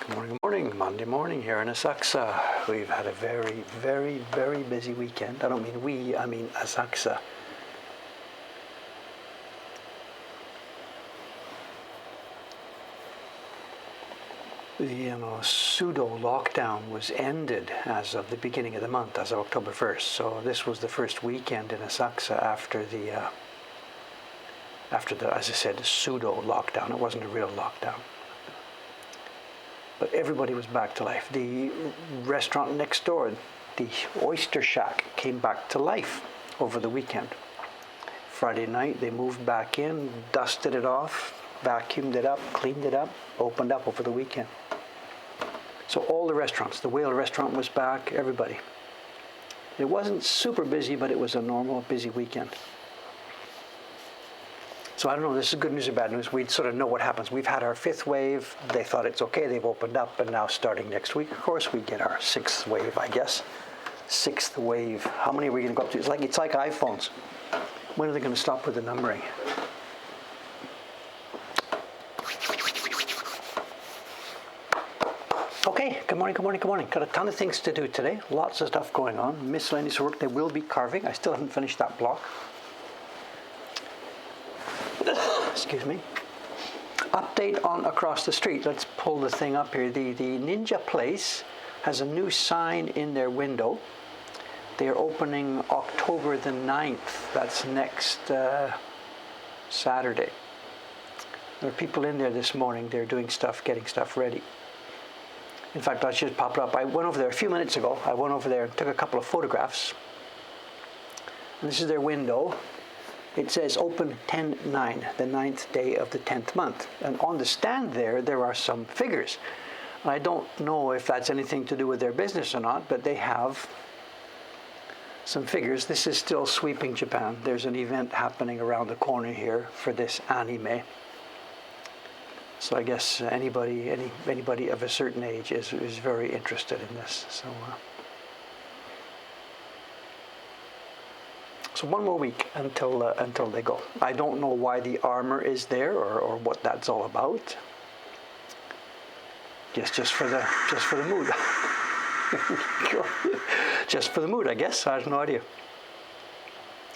Good morning. Monday morning here in Asakusa. We've had a very, very, very busy weekend. I don't mean we, I mean Asakusa. The pseudo lockdown was ended as of the beginning of the month, as of October 1st. So this was the first weekend in Asakusa after the, as I said, pseudo lockdown. It wasn't a real lockdown. But everybody was back to life. The restaurant next door, the Oyster Shack, came back to life over the weekend. Friday night, they moved back in, dusted it off, vacuumed it up, cleaned it up, opened up over the weekend. So all the restaurants, the Whale restaurant was back, everybody. It wasn't super busy, but it was a normal busy weekend. So I don't know, this is good news or bad news. We sort of know what happens. We've had our fifth wave. They thought it's okay. They've opened up. And now starting next week, of course, we get our sixth wave, I guess. Sixth wave. How many are we going to go up to? It's like iPhones. When are they going to stop with the numbering? Okay, good morning. Got a ton of things to do today. Lots of stuff going on. Miscellaneous work. They will be carving. I still haven't finished that block. Excuse me. Update on across the street. Let's pull the thing up here. The Ninja Place has a new sign in their window. They are opening October the 9th. That's next Saturday. There are people in there this morning. They're doing stuff, getting stuff ready. In fact, I just popped up. I went over there a few minutes ago. I went over there and took a couple of photographs. And this is their window. It says open 10/9, the 9th day of the 10th month. And on the stand there are some figures. I don't know if that's anything to do with their business or not, but they have some figures. This is still sweeping Japan. There's an event happening around the corner here for this anime. So I guess anybody of a certain age is very interested in this. So one more week until they go. I don't know why the armor is there or what that's all about. Just for the mood. Just for the mood, I guess. I have no idea.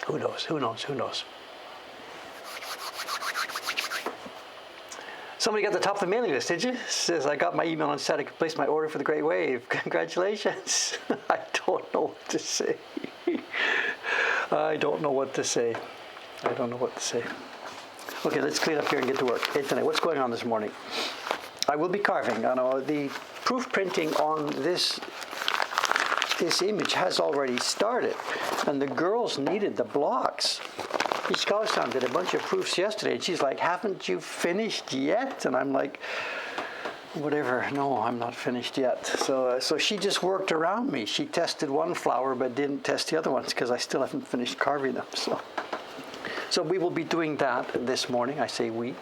Who knows? Somebody got the top of the mailing list, did you? Says, I got my email and said I could place my order for the Great Wave. Congratulations. I don't know what to say. I don't know what to say. Okay, let's clean up here and get to work. Internet, what's going on this morning? I will be carving. I know the proof printing on this image has already started, and the girls needed the blocks. Ishikawa-san did a bunch of proofs yesterday, and she's like, haven't you finished yet? And I'm like, whatever, no, I'm not finished yet. So she just worked around me. She tested one flower but didn't test the other ones because I still haven't finished carving them. So we will be doing that this morning. I say we.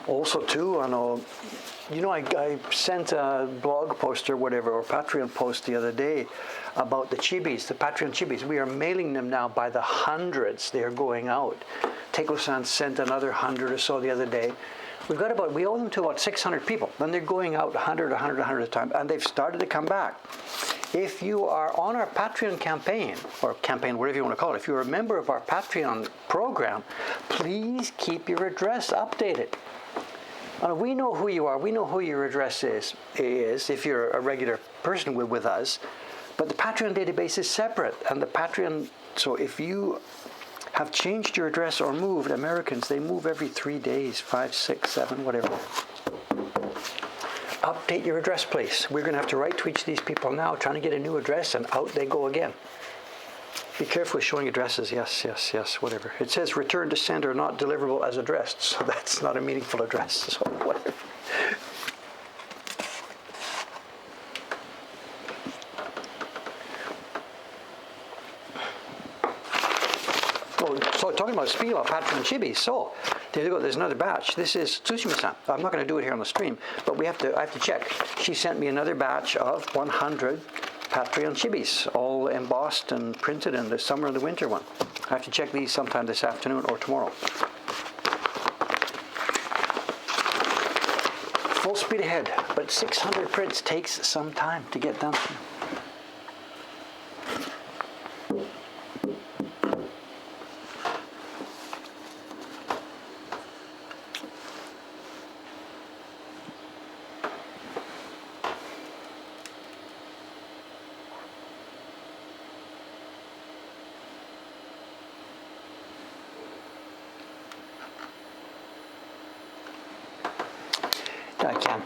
Also, too, I sent a blog post or whatever, or Patreon post the other day about the chibis, the Patreon chibis. We are mailing them now by the hundreds. They are going out. Teiko-san sent another 100 or so the other day. We owe them to about 600 people. Then they're going out 100 at a time, and they've started to come back. If you are on our Patreon campaign, or campaign, whatever you want to call it, if you're a member of our Patreon program, please keep your address updated. We know who you are. We know who your address is if you're a regular person with us. But the Patreon database is separate. And the Patreon, so if you have changed your address or moved, Americans, they move every 3 days, 5, 6, 7, whatever. Update your address, please. We're going to have to write to each of these people now, trying to get a new address, and out they go again. Be careful with showing addresses. Yes, whatever. It says return to sender, not deliverable as addressed. So that's not a meaningful address. So whatever. talking about speaking about Patreon chibis. So there you go. There's another batch. This is Tsushima-san. I'm not going to do it here on the stream, but I have to check. She sent me another batch of 100 Patreon chibis, all embossed and printed in the summer and the winter one. I have to check these sometime this afternoon or tomorrow. Full speed ahead, but 600 prints takes some time to get done.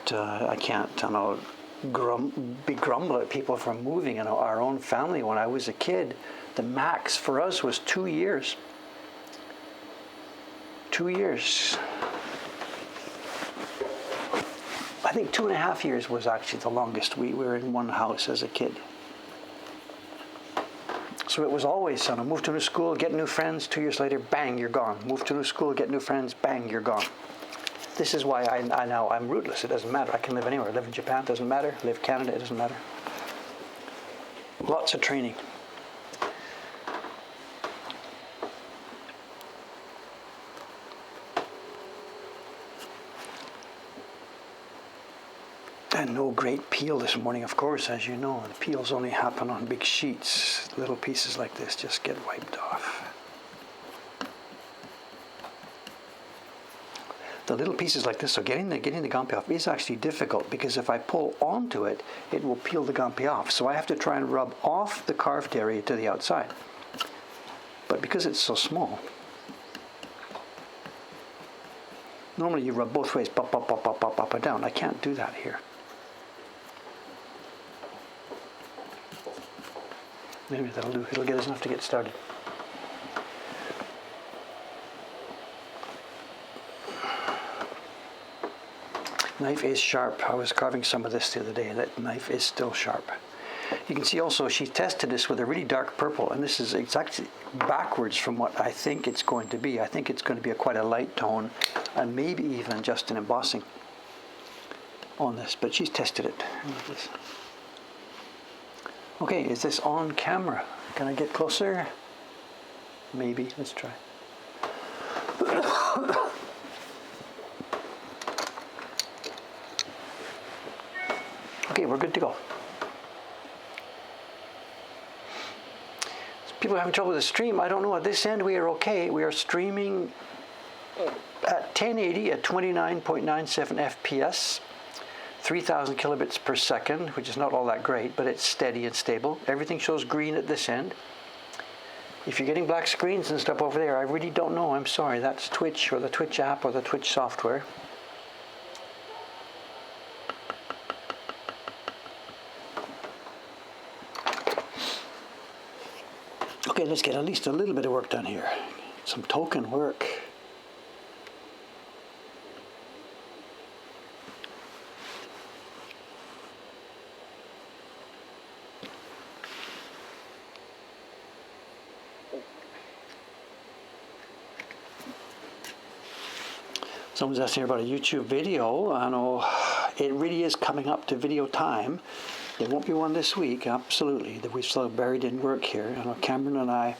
I can't grumble at people for moving. You know, our own family, when I was a kid, the max for us was 2 years. 2 years. I think 2.5 years was actually the longest we were in one house as a kid. So it was always, move to a new school, get new friends, 2 years later, bang, you're gone. Move to a new school, get new friends, bang, you're gone. This is why I'm rootless. It doesn't matter. I can live anywhere. Live in Japan, doesn't matter. Live in Canada, it doesn't matter. Lots of training. And no great peel this morning, of course, as you know. The peels only happen on big sheets. Little pieces like this just get wiped off. The little pieces like this, so getting the gampi off is actually difficult, because if I pull onto it, it will peel the gampi off. So I have to try and rub off the carved area to the outside. But because it's so small, normally you rub both ways, up and down. I can't do that here. Maybe that'll do. It'll get us enough to get started. Knife is sharp. I was carving some of this the other day. That knife is still sharp. You can see also she tested this with a really dark purple, and this is exactly backwards from what I think it's going to be. I think it's going to be quite a light tone, and maybe even just an embossing on this, but she's tested it. Okay, is this on camera? Can I get closer? Maybe. Let's try. Okay, we're good to go. People are having trouble with the stream. I don't know. At this end, we are okay. We are streaming at 1080 at 29.97 FPS, 3,000 kilobits per second, which is not all that great, but it's steady and stable. Everything shows green at this end. If you're getting black screens and stuff over there, I really don't know. I'm sorry. That's Twitch or the Twitch app or the Twitch software. Okay, let's get at least a little bit of work done here. Some token work. Someone's asking about a YouTube video. I know it really is coming up to video time. There won't be one this week, absolutely. We've still buried in work here. I know Cameron and I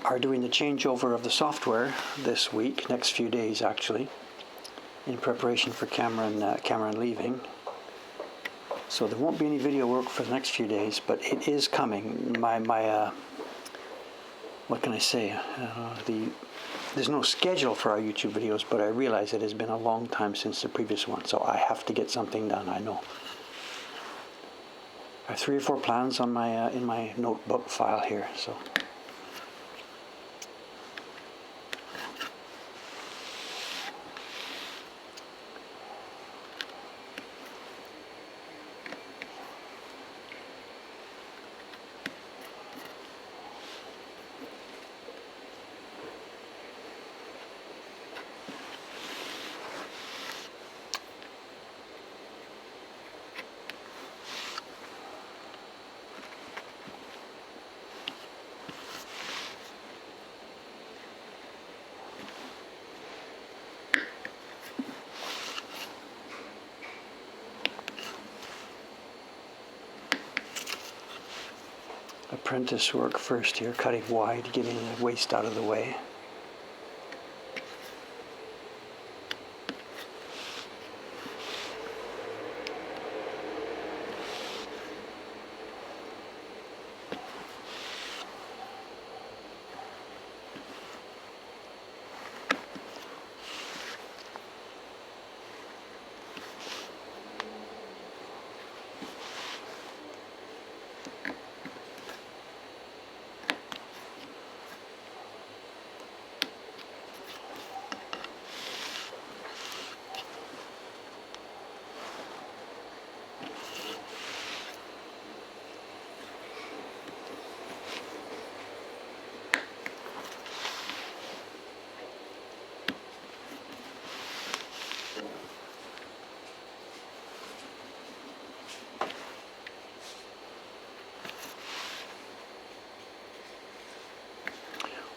are doing the changeover of the software this week, next few days actually, in preparation for Cameron leaving. So there won't be any video work for the next few days, but it is coming. What can I say? There's no schedule for our YouTube videos, but I realize it has been a long time since the previous one, so I have to get something done, I know. I have 3 or 4 plans on my in my notebook file here, so. apprentice work first here, cutting wide, getting the waste out of the way.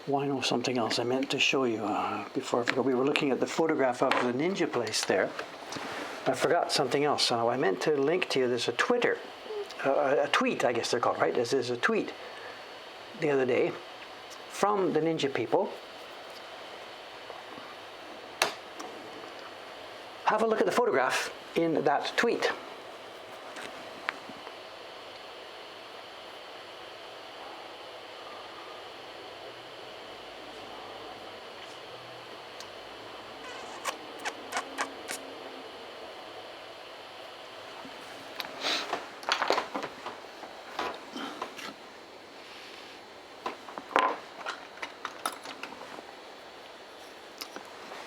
Well, I know something else I meant to show you before I forgot. We were looking at the photograph of the ninja place there. I forgot something else. I meant to link to you. There's a Twitter, a tweet, I guess they're called, right? There's a tweet the other day from the ninja people. Have a look at the photograph in that tweet.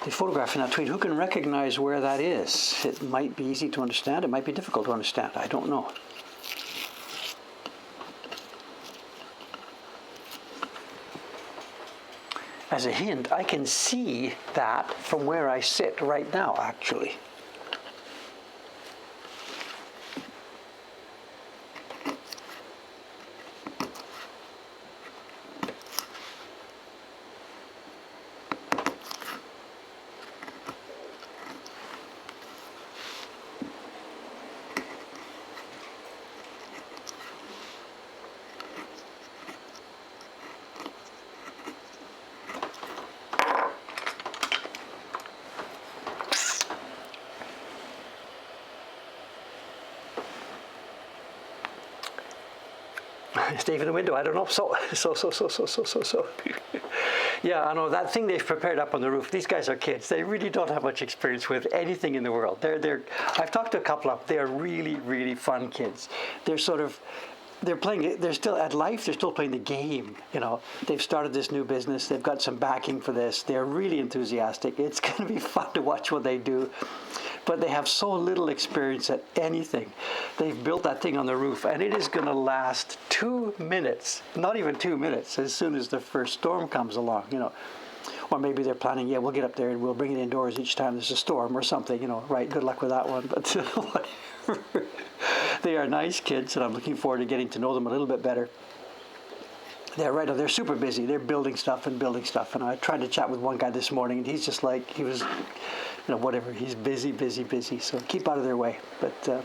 The photograph in that tweet, who can recognize where that is? It might be easy to understand, it might be difficult to understand, I don't know. As a hint, I can see that from where I sit right now, actually. Stave in the window, I don't know. So. Yeah, I know that thing they've prepared up on the roof. These guys are kids. They really don't have much experience with anything in the world. I've talked to a couple of them. They're really, really fun kids. They're playing, they're still at life, they're still playing the game, you know. They've started this new business, they've got some backing for this, they're really enthusiastic. It's going to be fun to watch what they do, but they have so little experience at anything. They've built that thing on the roof, and it is going to last 2 minutes, not even 2 minutes, as soon as the first storm comes along, you know. Or maybe they're planning, yeah, we'll get up there and we'll bring it indoors each time there's a storm or something, you know, right, good luck with that one, but whatever. They are nice kids, and I'm looking forward to getting to know them a little bit better. They're super busy. They're building stuff. And I tried to chat with one guy this morning, and he's just like, he was, you know, whatever. He's busy. So keep out of their way. But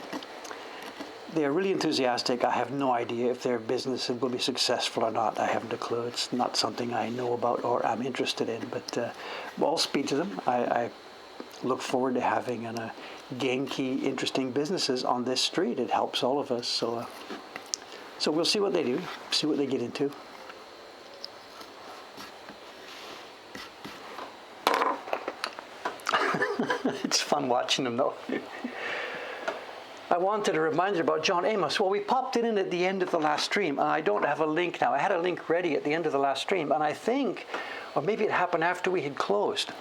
they are really enthusiastic. I have no idea if their business will be successful or not. I haven't a clue. It's not something I know about or I'm interested in. But all speed to them. I look forward to having a Genki, interesting businesses on this street. It helps all of us. So we'll see what they do, see what they get into. It's fun watching them, though. I wanted a reminder about John Amos. Well, we popped it in at the end of the last stream. I don't have a link now. I had a link ready at the end of the last stream, and I think, or maybe it happened after we had closed.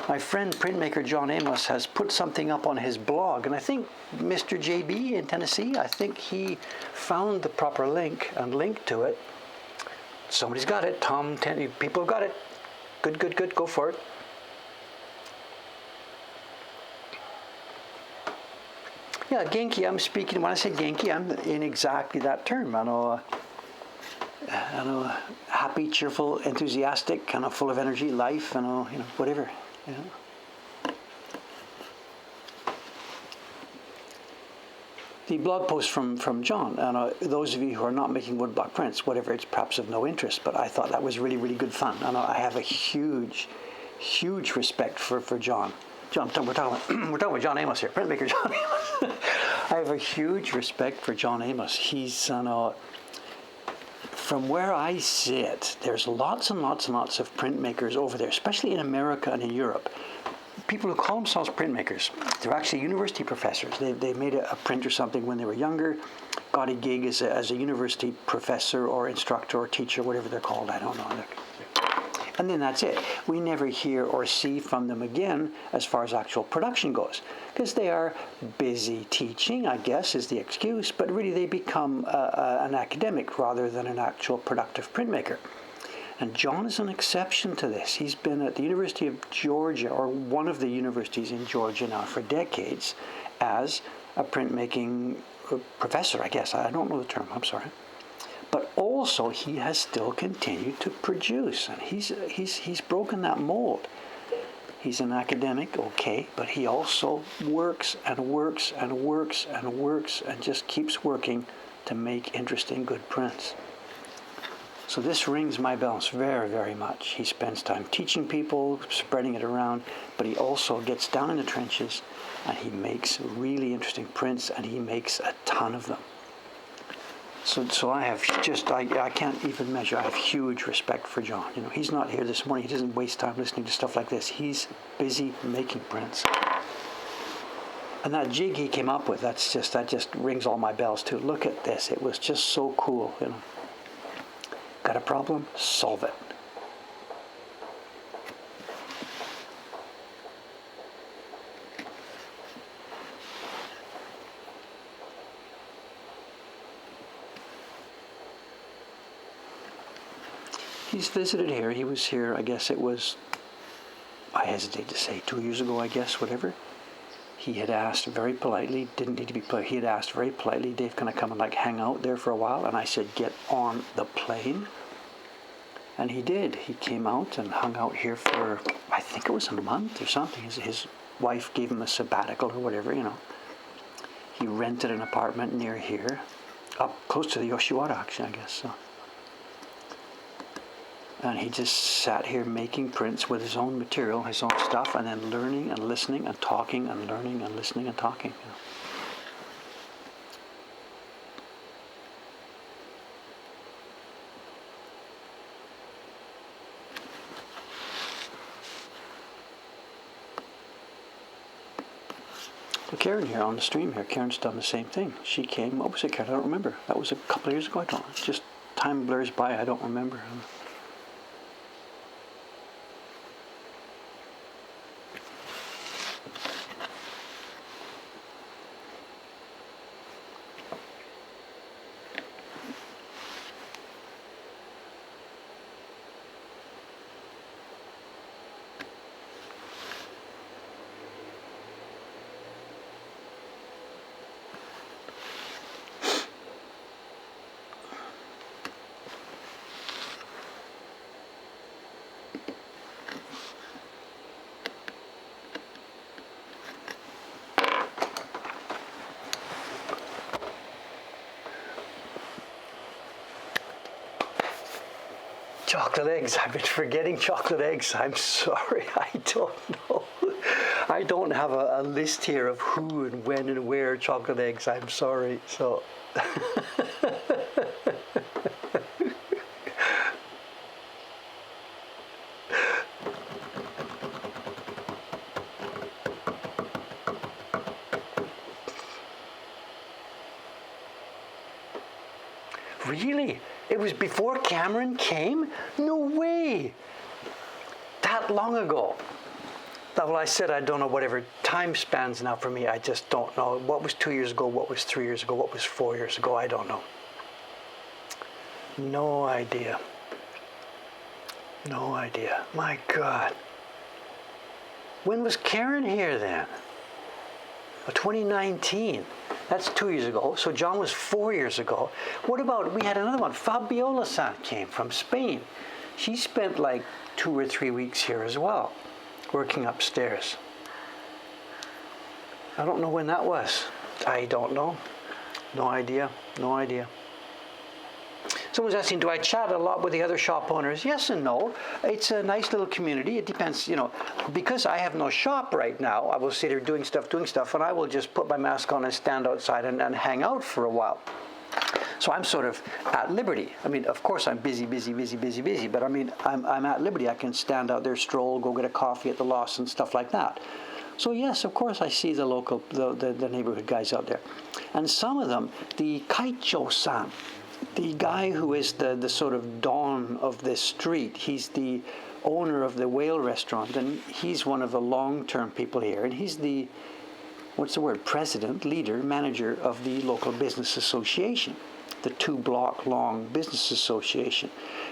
My friend Printmaker John Amos has put something up on his blog, and I think Mr. JB in Tennessee, I think he found the proper link and linked to it. Somebody's got it. People have got it. Good. Go for it. Yeah, Genki, I'm speaking, when I say Genki, I'm in exactly that term. I know, happy, cheerful, enthusiastic, kind of full of energy, life, whatever. You know. the blog post from John, and those of you who are not making woodblock prints, whatever, it's perhaps of no interest, but I thought that was really, really good fun. And I have a huge respect for John. We're talking about John Amos here, Printmaker John Amos. I have a huge respect for John Amos. He's, from where I sit, there's lots and lots and lots of printmakers over there, especially in America and in Europe. People who call themselves printmakers, they're actually university professors. They made a print or something when they were younger, got a gig as a university professor or instructor or teacher, whatever they're called, I don't know. And then that's it. We never hear or see from them again as far as actual production goes, because they are busy teaching, I guess, is the excuse, but really they become an academic rather than an actual productive printmaker. And John is an exception to this. He's been at the University of Georgia, or one of the universities in Georgia now for decades, as a printmaking professor, I guess. I don't know the term, I'm sorry. But also he has still continued to produce, and he's broken that mold. He's an academic, okay, but he also works and works and works and works and just keeps working to make interesting, good prints. So this rings my bells very, very much. He spends time teaching people, spreading it around, but he also gets down in the trenches and he makes really interesting prints, and he makes a ton of them. So I have I can't even measure. I have huge respect for John. You know, he's not here this morning. He doesn't waste time listening to stuff like this. He's busy making prints. And that jig he came up with, that just rings all my bells too. Look at this. It was just so cool, you know. Got a problem? Solve it. He's visited here. He was here, I guess it was, I hesitate to say, 2 years ago, I guess, whatever. He had asked very politely, didn't need to be polite, he had asked very politely, Dave, can I come and hang out there for a while? And I said, get on the plane. And he did. He came out and hung out here for, I think it was a month or something. His wife gave him a sabbatical or whatever, you know. He rented an apartment near here, up close to the Yoshiwara, actually, I guess. So. And he just sat here making prints with his own material, his own stuff, and then learning and listening and talking and learning and listening and talking. You know. So Karen here on the stream here, Karen's done the same thing. She came, what was it, Karen? I don't remember. That was a couple of years ago, I don't know. Just time blurs by, I don't remember. Chocolate eggs. I've been forgetting chocolate eggs. I'm sorry. I don't know. I don't have a list here of who and when and where chocolate eggs. I'm sorry. So. Really? It was before Cameron came? No way! That long ago. Well, I said I don't know, whatever time spans now for me, I just don't know. What was 2 years ago? What was 3 years ago? What was 4 years ago? I don't know. No idea. No idea. My God. When was Karen here then? 2019. That's 2 years ago. So John was 4 years ago. What about, we had another one. Fabiola-san came from Spain. She spent like 2 or 3 weeks here as well, working upstairs. I don't know when that was. I don't know. No idea. No idea. Someone's asking, do I chat a lot with the other shop owners? Yes and no. It's a nice little community. It depends, because I have no shop right now, I will sit here doing stuff, and I will just put my mask on and stand outside and hang out for a while. So I'm sort of at liberty. I mean, of course I'm busy, but I mean, I'm at liberty. I can stand out there, stroll, go get a coffee at the Lawson, stuff like that. So yes, of course I see the local, the neighborhood guys out there. And some of them, the Kaicho-san, the guy who is the sort of don of this street, he's the owner of the whale restaurant, and he's one of the long-term people here, and he's the, president, leader, manager of the local business association, the 2-block long business association.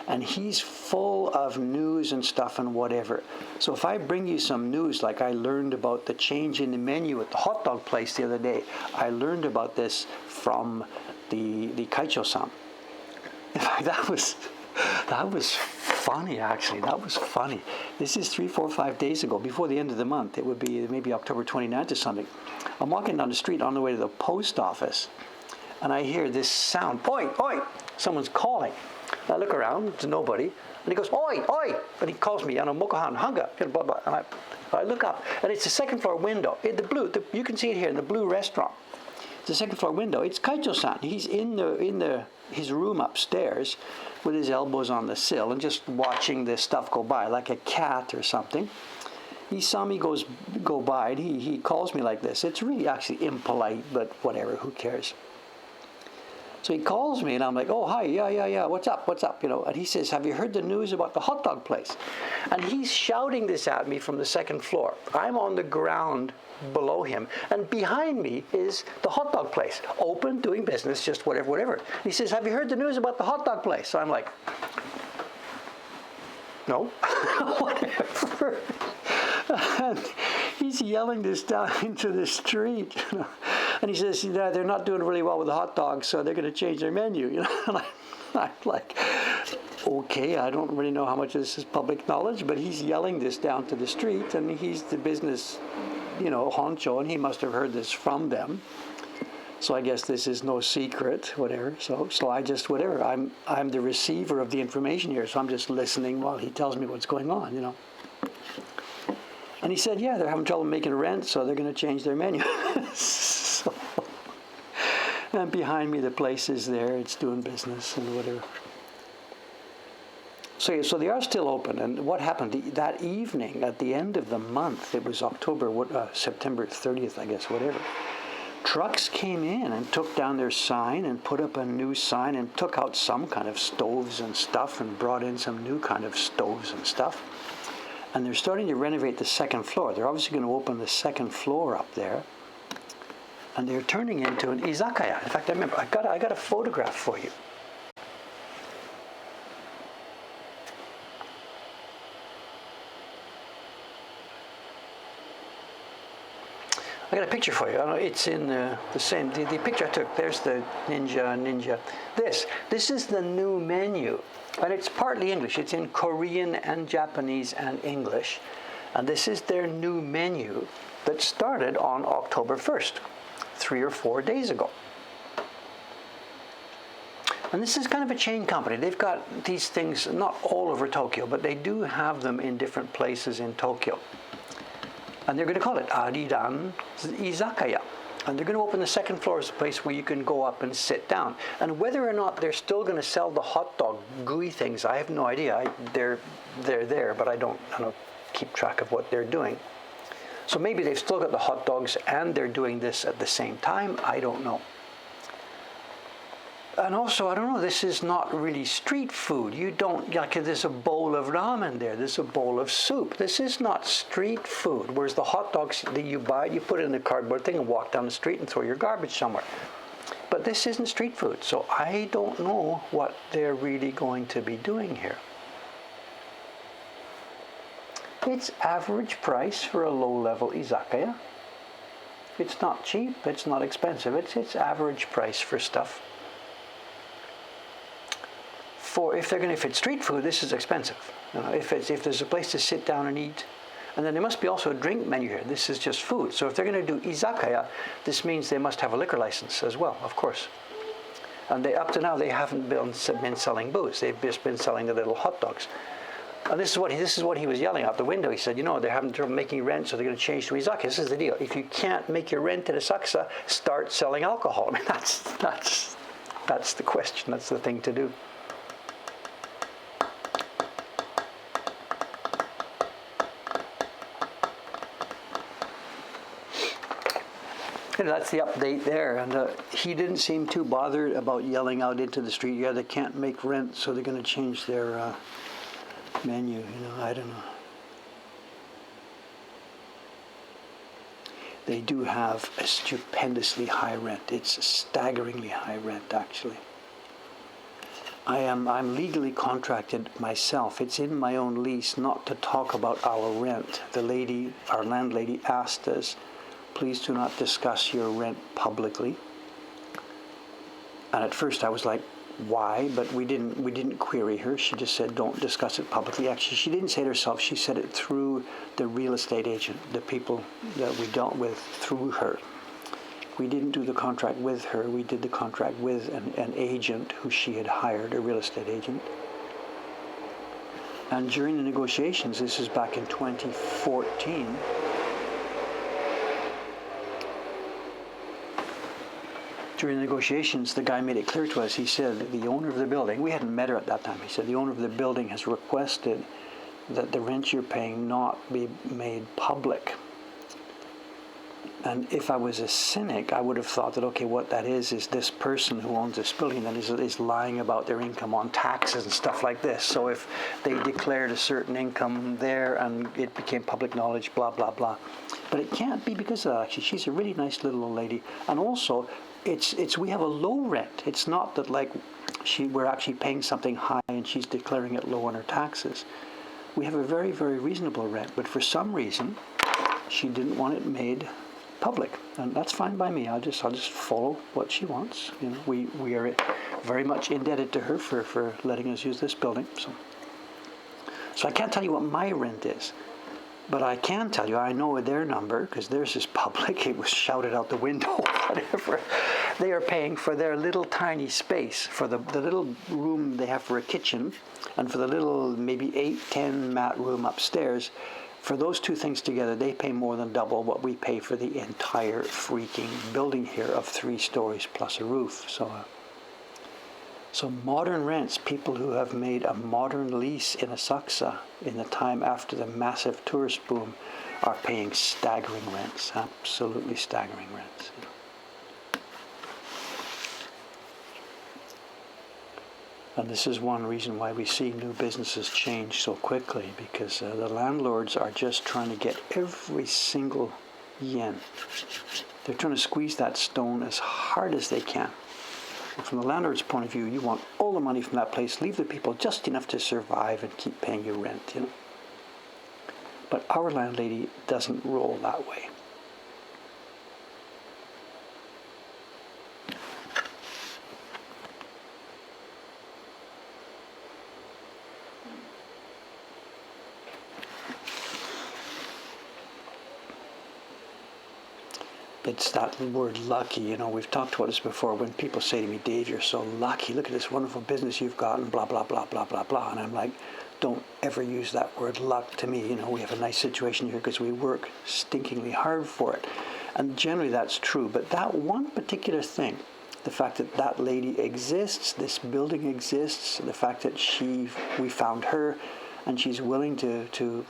And he's full of news and stuff and whatever. So if I bring you some news, like I learned about the change in the menu at the hot dog place the other day, I learned about this from the Kaicho-san. In fact, that was funny, actually. That was funny. This is 3, 4, 5 days ago, before the end of the month. It would be maybe October 29th or something. I'm walking down the street on the way to the post office, and I hear this sound, oi, oi, someone's calling. I look around, there's nobody, and he goes, oi, oi, and he calls me, Mokuhankan, blah, blah, and I look up, and it's a second floor window, in the blue, you can see it here in the blue restaurant. It's a second floor window. It's Kaicho-san. He's in his room upstairs with his elbows on the sill and just watching this stuff go by like a cat or something. He saw me go by, and he calls me like this. It's really actually impolite, but whatever, who cares? So he calls me, and I'm like, oh, hi, yeah, what's up, and he says, have you heard the news about the hot dog place? And he's shouting this at me from the second floor. I'm on the ground below him, and behind me is the hot dog place, open, doing business, just whatever. And he says, have you heard the news about the hot dog place? So I'm like, no, whatever. And he's yelling this down into the street, and he says, they're not doing really well with the hot dogs, so they're going to change their menu, And I'm like, okay, I don't really know how much of this is public knowledge, but he's yelling this down to the street, and he's the business, honcho, and he must have heard this from them. So I guess this is no secret, whatever. So I just, whatever. I'm the receiver of the information here, so I'm just listening while he tells me what's going on, And he said, yeah, they're having trouble making rent, so they're going to change their menu. And behind me, the place is there. It's doing business and whatever. So they are still open. And what happened that evening at the end of the month, it was September 30th, I guess, whatever. Trucks came in and took down their sign and put up a new sign and took out some kind of stoves and stuff and brought in some new kind of stoves and stuff. And they're starting to renovate the second floor. They're obviously going to open the second floor up there. And they're turning into an izakaya. In fact, I remember, I got a photograph for you. I got a picture for you. It's in the same, the picture I took, there's the ninja. This is the new menu. And it's partly English. It's in Korean and Japanese and English. And this is their new menu that started on October 1st, 3 or 4 days ago. And this is kind of a chain company. They've got these things not all over Tokyo, but they do have them in different places in Tokyo. And they're going to call it Ariran Izakaya. And they're going to open the second floor as a place where you can go up and sit down. And whether or not they're still going to sell the hot dog gooey things, I have no idea. They're there, but I don't keep track of what they're doing. So maybe they've still got the hot dogs and they're doing this at the same time. I don't know. And also, I don't know, this is not really street food. You don't, like, there's a bowl of ramen there, there's a bowl of soup. This is not street food. Whereas the hot dogs that you buy, you put it in a cardboard thing and walk down the street and throw your garbage somewhere. But this isn't street food, so I don't know what they're really going to be doing here. It's average price for a low-level izakaya. It's not cheap, it's not expensive, it's average price for stuff. If it's street food, this is expensive. If there's a place to sit down and eat, And then there must be also a drink menu here. This is just food. So if they're going to do izakaya, this means they must have a liquor license as well, of course. And up to now, they haven't been selling booze. They've just been selling the little hot dogs. And this is what he was yelling out the window. He said, they're having trouble making rent, so they're going to change to izakaya. This is the deal. If you can't make your rent at Asakusa, start selling alcohol. I mean, that's the question. That's the thing to do. That's the update there, and he didn't seem too bothered about yelling out into the street, they can't make rent, so they're going to change their menu, I don't know. They do have a stupendously high rent. It's a staggeringly high rent, actually. I'm legally contracted myself. It's in my own lease not to talk about our rent. Our landlady asked us, please do not discuss your rent publicly. And at first I was like, why? But we didn't query her. She just said, don't discuss it publicly. Actually, she didn't say it herself. She said it through the real estate agent, the people that we dealt with through her. We didn't do the contract with her. We did the contract with an agent who she had hired, a real estate agent. And during the negotiations, this is back in 2014, during the negotiations, the guy made it clear to us, he said, the owner of the building, we hadn't met her at that time, he said, the owner of the building has requested that the rent you're paying not be made public. And if I was a cynic, I would have thought that, okay, what that is this person who owns this building that is lying about their income on taxes and stuff like this. So if they declared a certain income there and it became public knowledge, blah, blah, blah. But it can't be because of that, actually. She's a really nice little old lady. And also, we have a low rent. It's not that we're actually paying something high and she's declaring it low on her taxes. We have a very, very reasonable rent, but for some reason, she didn't want it made public, and that's fine by me. I'll just follow what she wants. We are very much indebted to her for letting us use this building. So I can't tell you what my rent is. But I can tell you, I know their number, because theirs is public. It was shouted out the window, whatever. They are paying for their little tiny space, for the little room they have for a kitchen, and for the little maybe 8-10 mat room upstairs. For those two things together, they pay more than double what we pay for the entire freaking building here of 3 stories plus a roof. So modern rents, people who have made a modern lease in Asakusa in the time after the massive tourist boom are paying staggering rents, absolutely staggering rents. And this is one reason why we see new businesses change so quickly, because the landlords are just trying to get every single yen. They're trying to squeeze that stone as hard as they can. From the landlord's point of view, you want all the money from that place, leave the people just enough to survive and keep paying you rent, But our landlady doesn't roll that way. It's that word lucky, we've talked about this before. When people say to me, Dave, you're so lucky, look at this wonderful business you've got, and blah, blah, blah, blah, blah, blah. And I'm like, don't ever use that word luck to me. We have a nice situation here because we work stinkingly hard for it. And generally that's true. But that one particular thing, the fact that that lady exists, this building exists, the fact that we found her and she's willing to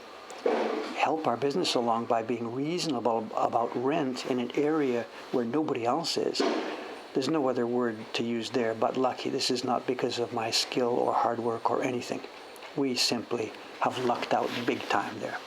help our business along by being reasonable about rent in an area where nobody else is. There's no other word to use there but lucky. This is not because of my skill or hard work or anything. We simply have lucked out big time there.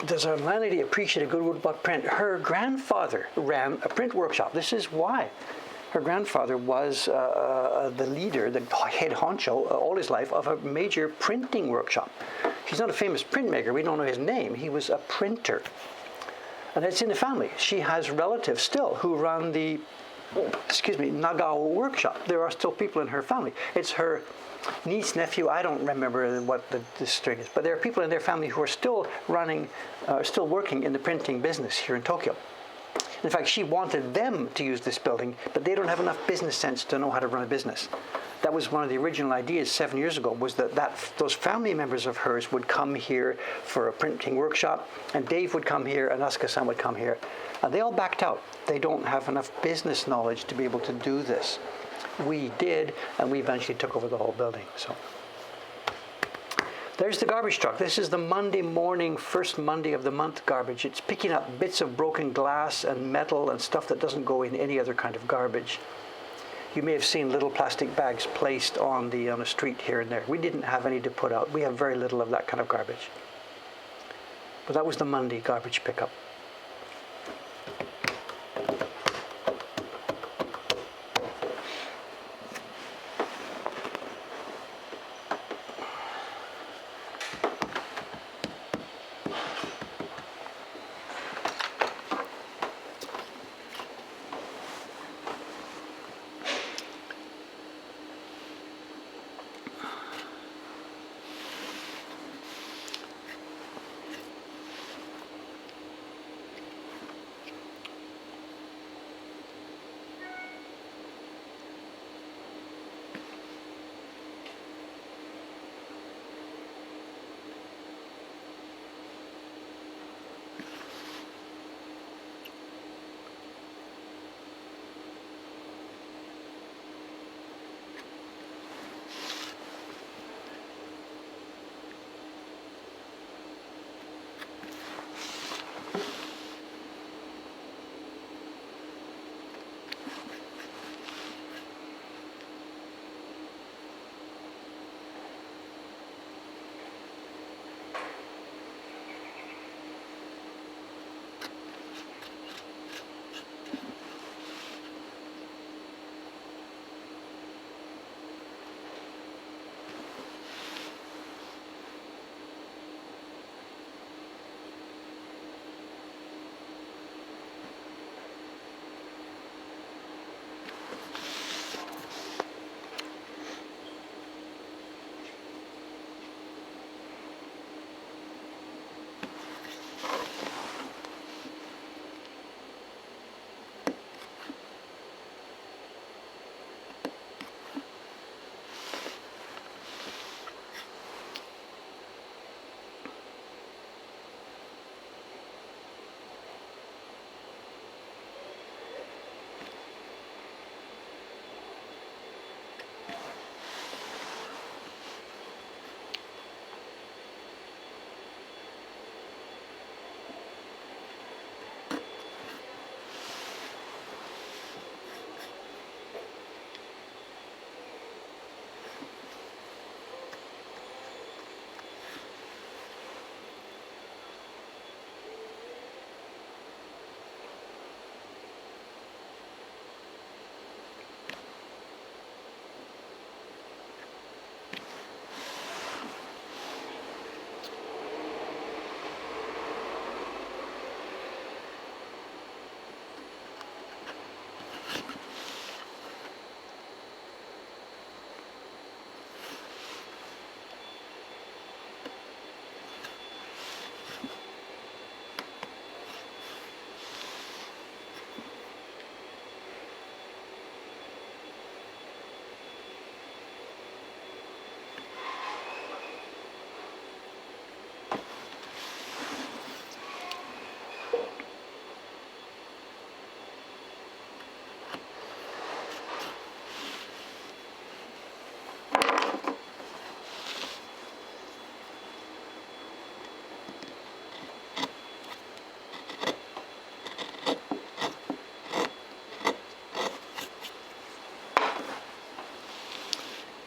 Does our landlady appreciate a good word about print? Her grandfather ran a print workshop. This is why. Her grandfather was the leader, the head honcho all his life of a major printing workshop. He's not a famous printmaker. We don't know his name. He was a printer. And it's in the family. She has relatives still who run the, Nagao workshop. There are still people in her family. It's her niece, nephew, I don't remember what the string is, but there are people in their family who are still running, still working in the printing business here in Tokyo. In fact, she wanted them to use this building, but they don't have enough business sense to know how to run a business. That was one of the original ideas 7 years ago, was that those family members of hers would come here for a printing workshop, and Dave would come here, and Asakusa would come here. And they all backed out. They don't have enough business knowledge to be able to do this. We did, and we eventually took over the whole building. So there's the garbage truck. This is the Monday morning, first Monday of the month garbage. It's picking up bits of broken glass and metal and stuff that doesn't go in any other kind of garbage. You may have seen little plastic bags placed on a street here and there. We didn't have any to put out. We have very little of that kind of garbage. But that was the Monday garbage pickup.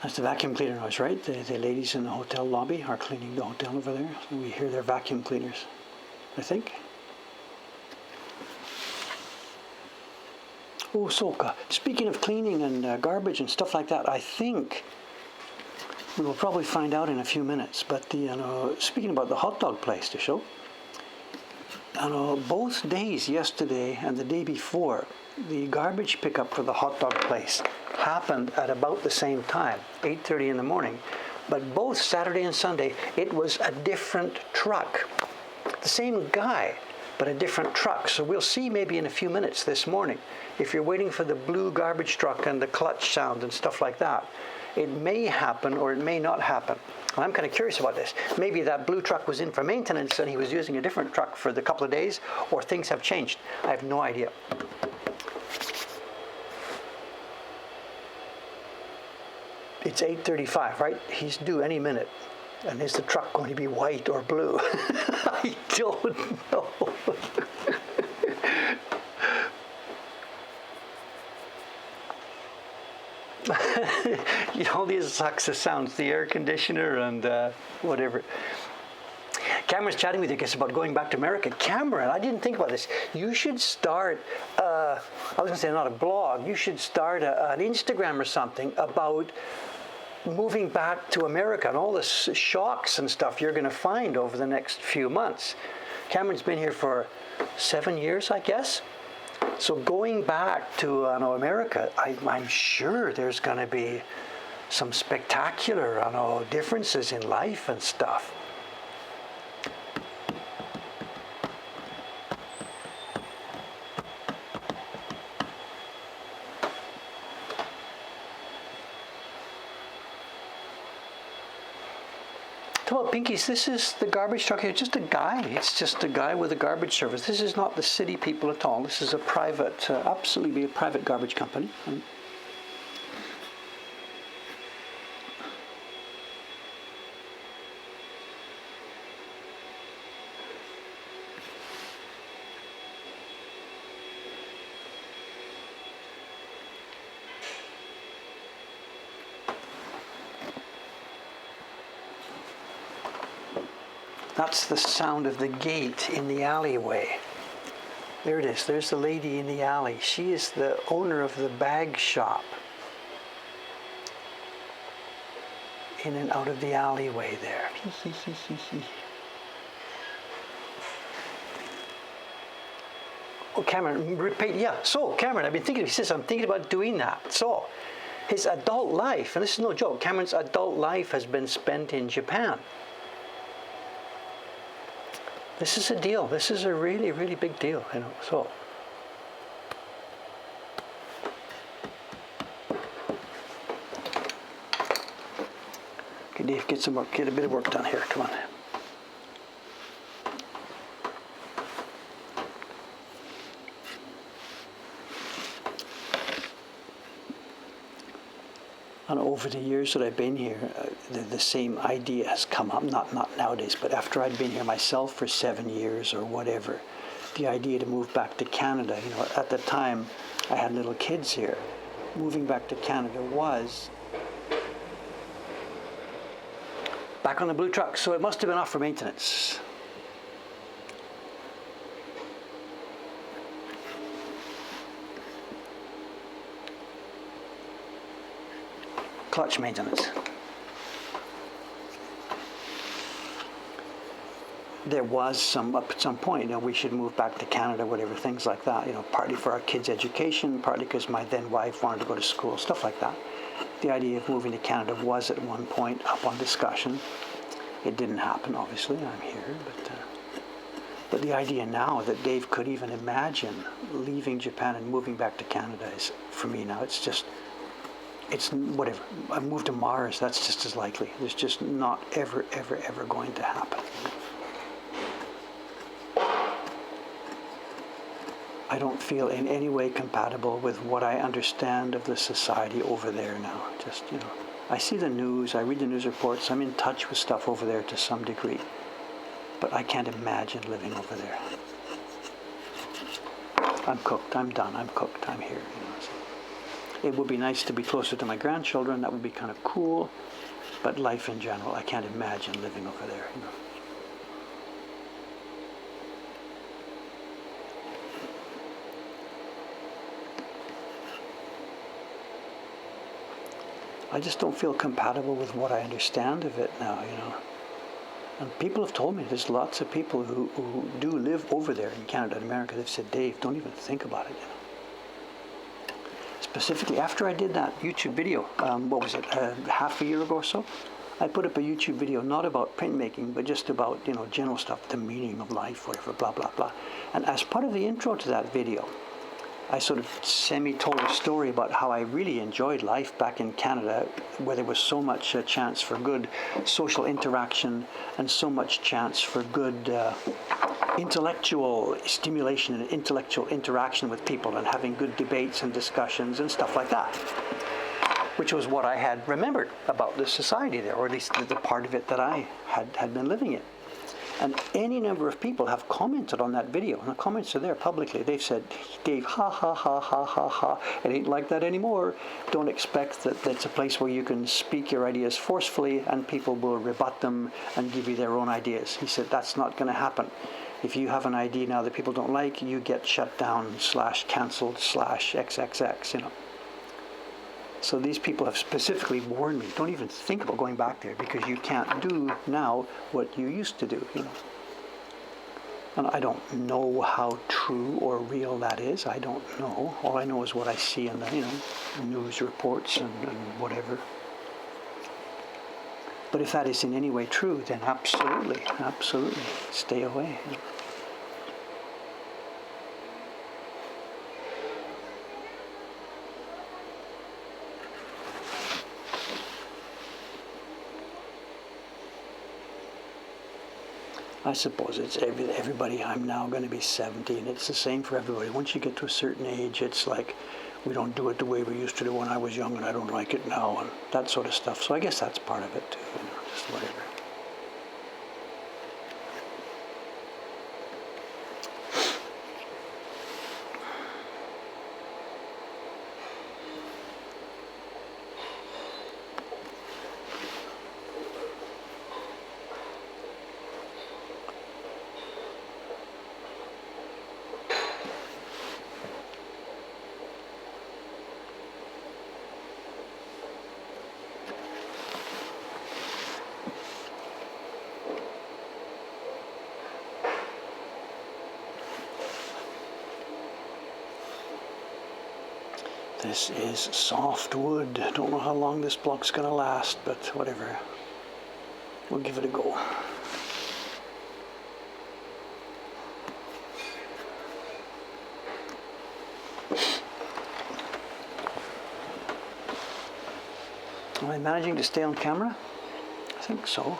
That's the vacuum cleaner noise, right? The ladies in the hotel lobby are cleaning the hotel over there. So we hear their vacuum cleaners. I think. Oh, so speaking of cleaning and garbage and stuff like that, I think we will probably find out in a few minutes. But speaking about the hot dog place to show, both days, yesterday and the day before, the garbage pickup for the hot dog place happened at about the same time, 8:30 in the morning. But both Saturday and Sunday, it was a different truck. The same guy, but a different truck. So we'll see maybe in a few minutes this morning. If you're waiting for the blue garbage truck and the clutch sound and stuff like that, it may happen or it may not happen. And I'm kind of curious about this. Maybe that blue truck was in for maintenance and he was using a different truck for the couple of days, or things have changed. I have no idea. It's 8:35, right? He's due any minute. And is the truck going to be white or blue? I don't know. These Asakusa sounds, the air conditioner and whatever. Cameron's chatting with you guys about going back to America. Cameron, I didn't think about this. You should start, I was going to say not a blog, you should start an Instagram or something about moving back to America and all the shocks and stuff you're going to find over the next few months. Cameron's been here for 7 years, I guess. So going back to America, I'm sure there's going to be some spectacular differences in life and stuff. Well, Pinkies, this is the garbage truck here. Just a guy. It's just a guy with a garbage service. This is not the city people at all. This is a private, absolutely a private garbage company. That's the sound of the gate in the alleyway. There it is. There's the lady in the alley. She is the owner of the bag shop. In and out of the alleyway there. Oh, Cameron, repeat. Yeah. So, Cameron, I've been thinking. He says, I'm thinking about doing that. So, his adult life, and this is no joke. Cameron's adult life has been spent in Japan. This is a deal. This is a really, really big deal, so. Okay, Dave, get a bit of work done here. Come on. And over the years that I've been here, the same idea has come up, not nowadays, but after I'd been here myself for 7 years or whatever, the idea to move back to Canada, at the time I had little kids here. Moving back to Canada was back on the blue truck, so it must have been off for maintenance. Clutch maintenance. There was at some point, we should move back to Canada, whatever, things like that, partly for our kids' education, partly because my then wife wanted to go to school, stuff like that. The idea of moving to Canada was at one point up on discussion. It didn't happen, obviously, I'm here, but the idea now that Dave could even imagine leaving Japan and moving back to Canada is, for me now, it's whatever. I moved to Mars, that's just as likely. It's just not ever going to happen. I don't feel in any way compatible with what I understand of the society over there now. Just, I see the news, I read the news reports, I'm in touch with stuff over there to some degree. But I can't imagine living over there. I'm cooked, I'm done, I'm cooked, I'm here. It would be nice to be closer to my grandchildren. That would be kind of cool. But life in general, I can't imagine living over there. I just don't feel compatible with what I understand of it now, And people have told me, there's lots of people who do live over there in Canada and America. They've said, Dave, don't even think about it, Specifically, after I did that YouTube video, what was it, half a year ago or so, I put up a YouTube video not about printmaking, but just about, general stuff, the meaning of life, whatever, blah, blah, blah. And as part of the intro to that video, I sort of semi-told a story about how I really enjoyed life back in Canada, where there was so much chance for good social interaction and so much chance for good intellectual stimulation and intellectual interaction with people and having good debates and discussions and stuff like that, which was what I had remembered about the society there, or at least the part of it that I had been living in. And any number of people have commented on that video, and the comments are there publicly. They've said, Dave, ha, ha, ha, ha, ha, ha, it ain't like that anymore. Don't expect that it's a place where you can speak your ideas forcefully and people will rebut them and give you their own ideas. He said, that's not going to happen. If you have an idea now that people don't like, you get shut down / cancelled / XXX, So these people have specifically warned me, don't even think about going back there because you can't do now what you used to do, And I don't know how true or real that is. I don't know. All I know is what I see in the, news reports and whatever. But if that is in any way true, then absolutely, stay away. I suppose it's everybody. I'm now going to be 70, and it's the same for everybody. Once you get to a certain age, it's like, we don't do it the way we used to do when I was young, and I don't like it now, and that sort of stuff. So I guess that's part of it too, just whatever. This is soft wood. I don't know how long this block's going to last, but whatever. We'll give it a go. Am I managing to stay on camera? I think so.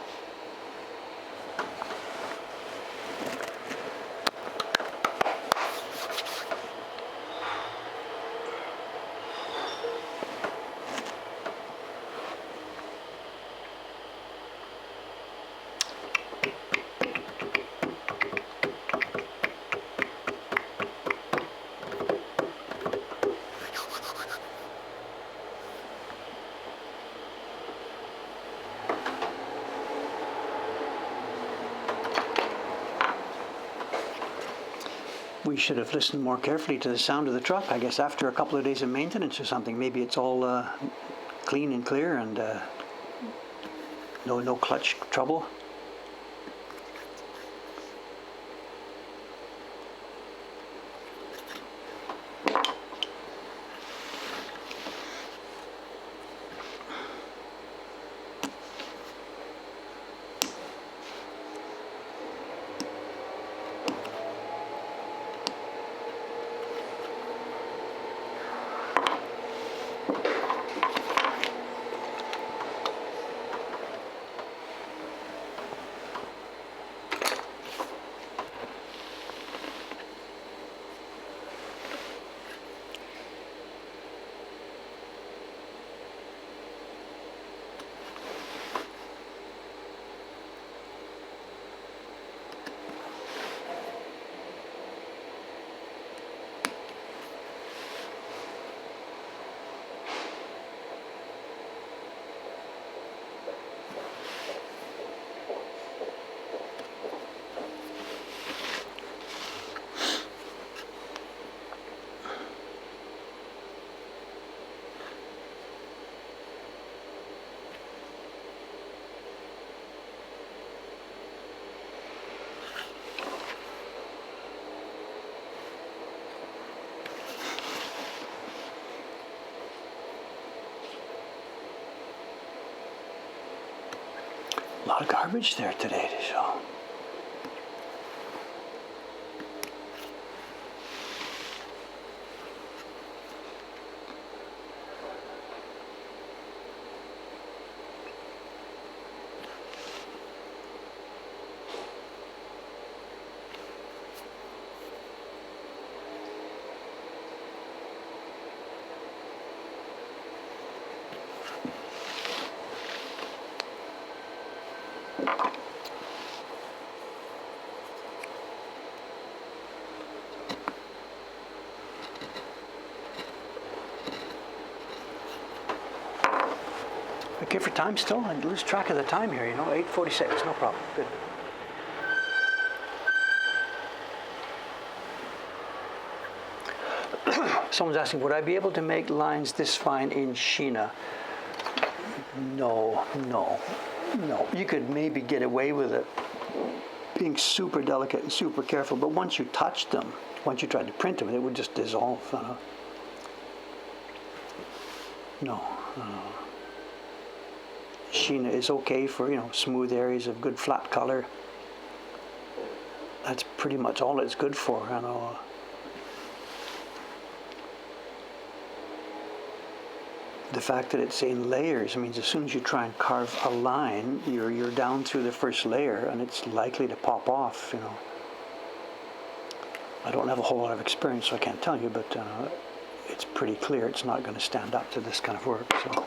We should have listened more carefully to the sound of the truck. I guess after a couple of days of maintenance or something, maybe it's all clean and clear and no clutch trouble. A lot of garbage there today to show. Okay for time still? I lose track of the time here, 8:46, no problem. Good. Someone's asking, would I be able to make lines this fine in Sheena? No. You could maybe get away with it being super delicate and super careful, but once you touched them, once you tried to print them, it would just dissolve. No. Sheena is okay for, smooth areas of good flat color. That's pretty much all it's good for, The fact that it's in layers means as soon as you try and carve a line, you're down through the first layer and it's likely to pop off, I don't have a whole lot of experience, so I can't tell you, but it's pretty clear it's not going to stand up to this kind of work. So.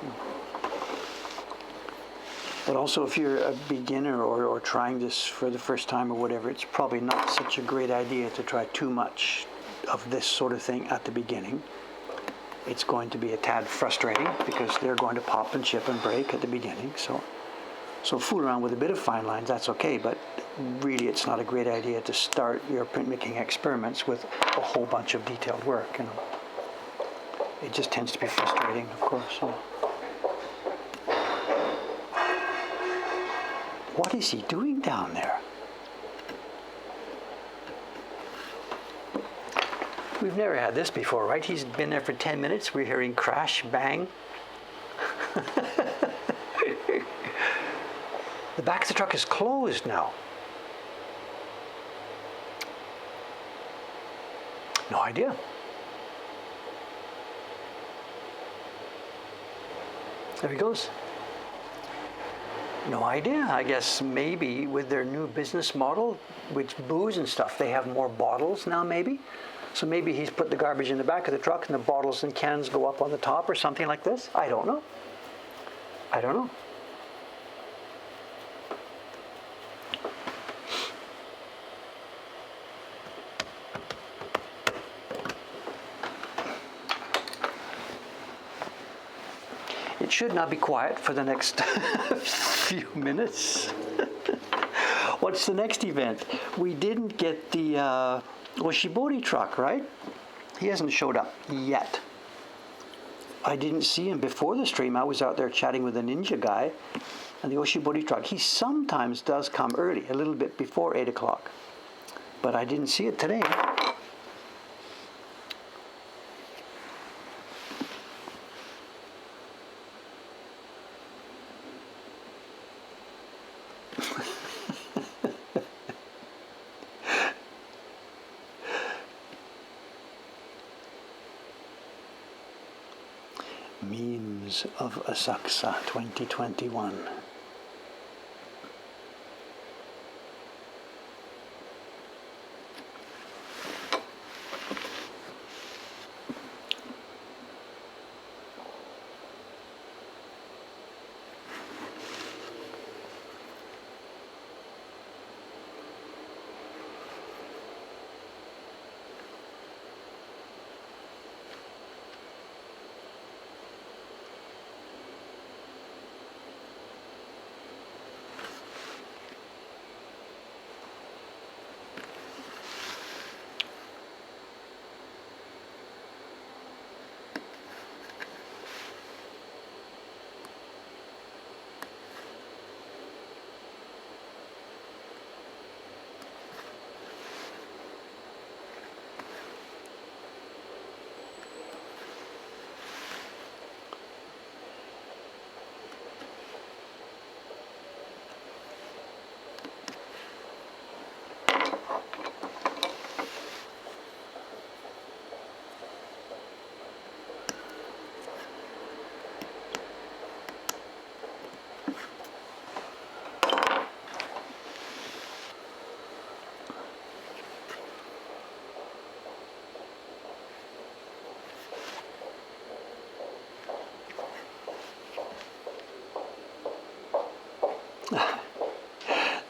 But also, if you're a beginner or trying this for the first time or whatever, it's probably not such a great idea to try too much of this sort of thing at the beginning. It's going to be a tad frustrating because they're going to pop and chip and break at the beginning. So fool around with a bit of fine lines, that's okay, but really it's not a great idea to start your printmaking experiments with a whole bunch of detailed work. It just tends to be frustrating, of course. So. What is he doing down there? We've never had this before, right? He's been there for 10 minutes. We're hearing crash, bang. The back of the truck is closed now. No idea. There he goes. No idea. I guess maybe with their new business model, with booze and stuff, they have more bottles now maybe. So maybe he's put the garbage in the back of the truck and the bottles and cans go up on the top or something like this. I don't know. It should not be quiet for the next few minutes. What's the next event? We didn't get the Oshibori truck, right? He hasn't showed up yet. I didn't see him before the stream. I was out there chatting with a ninja guy, and the Oshibori truck, he sometimes does come early, a little bit before 8 o'clock. But I didn't see it today. Memes of Asakusa 2021.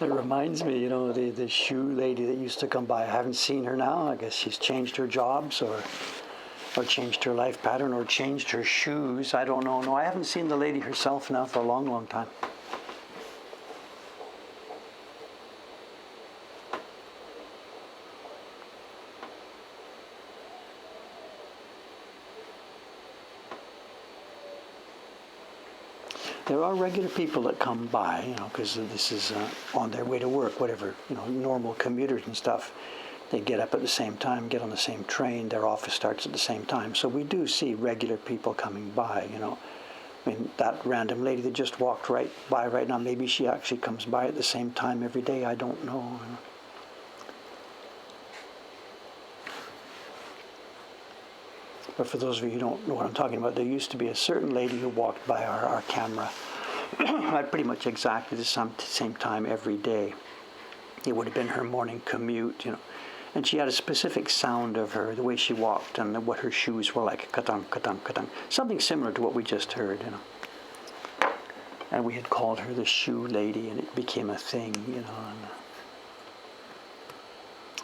It reminds me, the shoe lady that used to come by. I haven't seen her now. I guess she's changed her jobs or changed her life pattern or changed her shoes. I don't know. No, I haven't seen the lady herself now for a long, long time. There are regular people that come by, because this is on their way to work, whatever, normal commuters and stuff. They get up at the same time, get on the same train, their office starts at the same time. So we do see regular people coming by, I mean, that random lady that just walked right by right now, maybe she actually comes by at the same time every day, I don't know. But for those of you who don't know what I'm talking about, there used to be a certain lady who walked by our camera at pretty much exactly the same time every day. It would have been her morning commute, And she had a specific sound of her, the way she walked and what her shoes were like, ka-tung, ka-tung, ka-tung. Something similar to what we just heard, And we had called her the shoe lady, and it became a thing,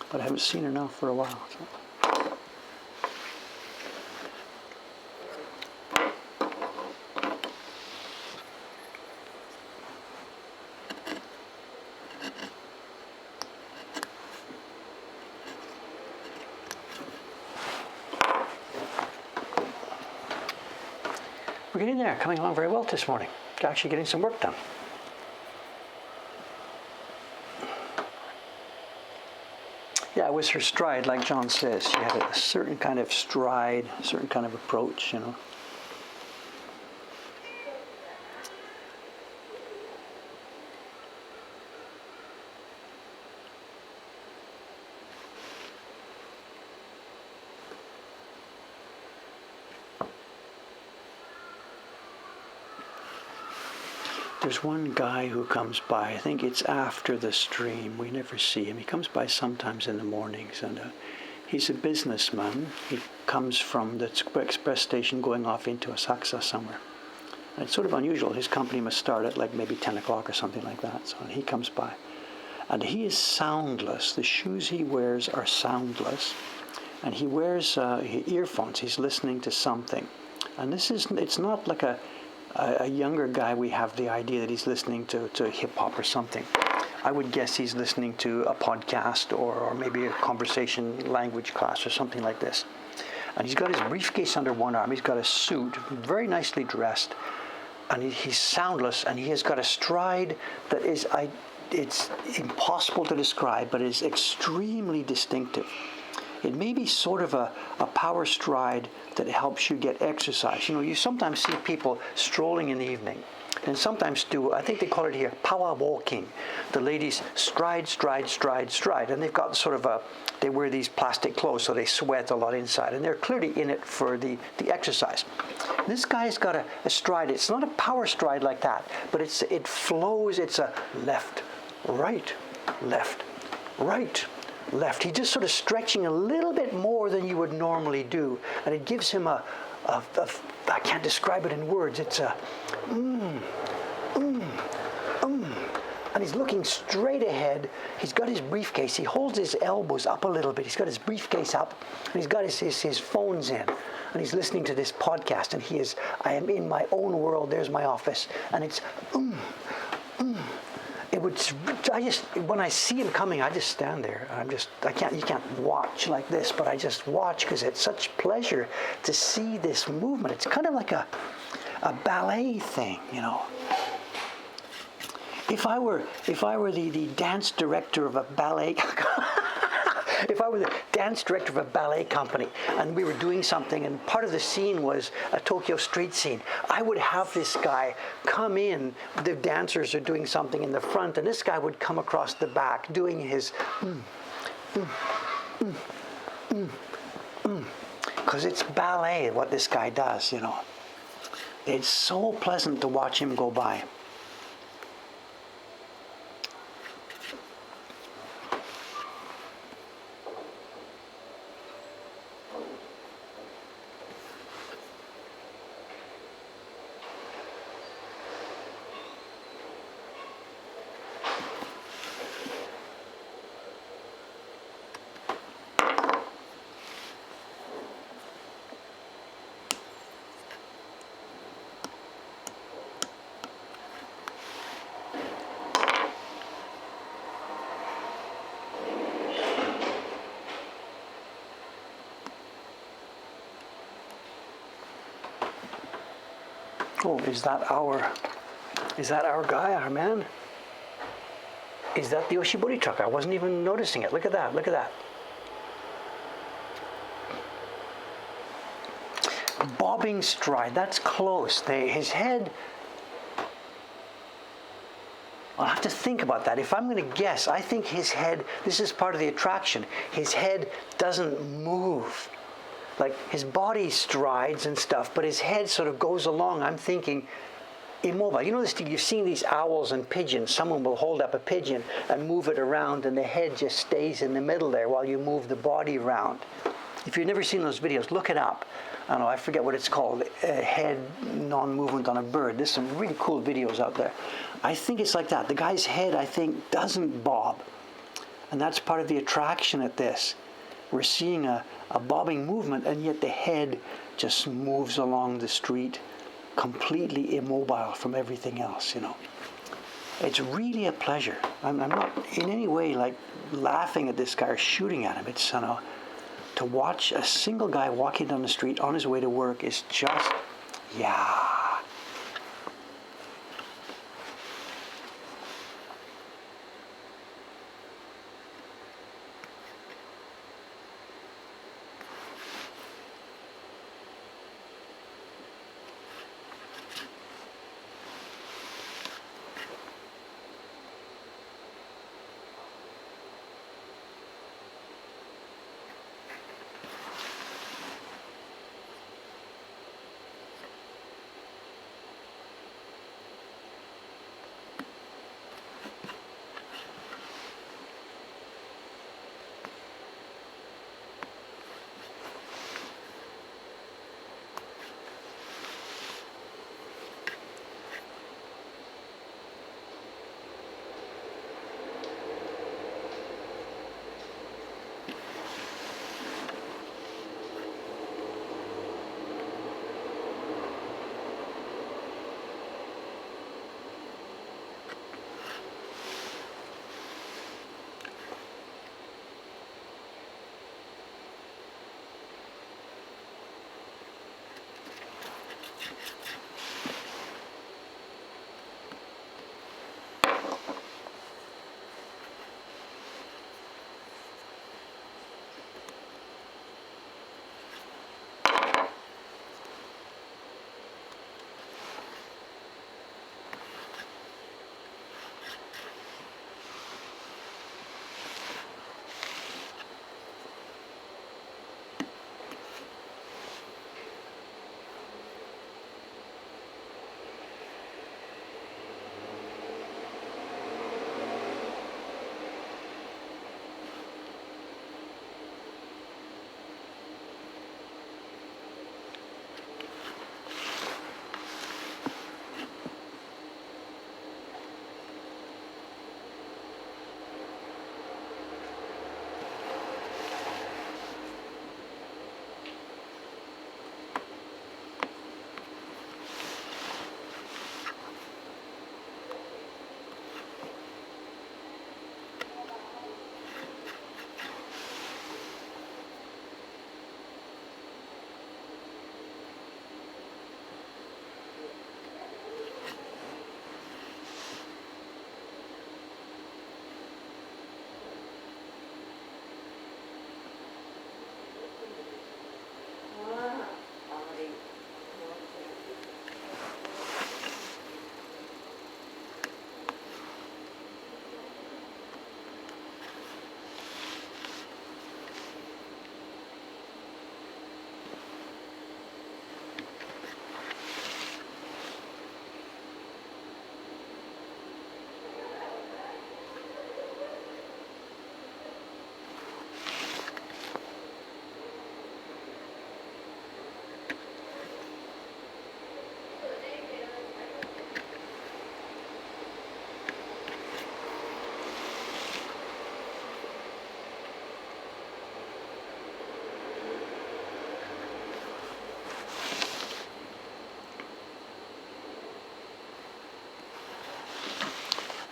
But I haven't seen her now for a while. So. We're getting there, coming along very well this morning. Actually getting some work done. Yeah, it was her stride, like John says. She had a certain kind of stride, a certain kind of approach, There's one guy who comes by, I think it's after the stream, we never see him. He comes by sometimes in the mornings, and he's a businessman. He comes from the express station going off into Asakusa somewhere. And it's sort of unusual. His company must start at like maybe 10 o'clock or something like that, so he comes by. And he is soundless. The shoes he wears are soundless. And he wears earphones. He's listening to something. And it's not like a younger guy. We have the idea that he's listening to hip-hop or something. I would guess he's listening to a podcast or maybe a conversation language class or something like this. And he's got his briefcase under one arm. He's got a suit, very nicely dressed. And he's soundless, and he has got a stride that is, it's impossible to describe, but is extremely distinctive. It may be sort of a power stride that helps you get exercise. You sometimes see people strolling in the evening, and sometimes I think they call it here, power walking. The ladies stride, stride, stride, stride, and they've got sort of they wear these plastic clothes, so they sweat a lot inside, and they're clearly in it for the exercise. This guy's got a stride. It's not a power stride like that, but it flows. It's a left, right, left, right, left. He's just sort of stretching a little bit more than you would normally do, and it gives him I can't describe it in words. It's a and he's looking straight ahead. He's got his briefcase. He holds his elbows up a little bit. He's got his briefcase up, and he's got his phones in, and he's listening to this podcast. And I am in my own world. There's my office, and it's when I see him coming, I just stand there. You can't watch like this, but I just watch because it's such pleasure to see this movement. It's kind of like a ballet thing, If I were the dance director of a ballet, if I were the dance director of a ballet company and we were doing something and part of the scene was a Tokyo street scene, I would have this guy come in. The dancers are doing something in the front, and this guy would come across the back doing his because it's ballet what this guy does, It's so pleasant to watch him go by. Oh, is that our guy, our man? Is that the Oshibori truck? I wasn't even noticing it. Look at that, look at that. Bobbing stride, that's close. His head, I'll have to think about that. If I'm going to guess, I think his head, this is part of the attraction, his head doesn't move. Like his body strides and stuff, but his head sort of goes along. I'm thinking immobile. You know this, you've seen these owls and pigeons. Someone will hold up a pigeon and move it around and the head just stays in the middle there while you move the body around. If you've never seen those videos, look it up. I don't know, I forget what it's called, head non-movement on a bird. There's some really cool videos out there. I think it's like that. The guy's head, I think, doesn't bob. And that's part of the attraction at this. We're seeing a bobbing movement, and yet the head just moves along the street, completely immobile from everything else, you know. It's really a pleasure. I'm not in any way like laughing at this guy or shooting at him. It's, you know, to watch a single guy walking down the street on his way to work is just, yeah.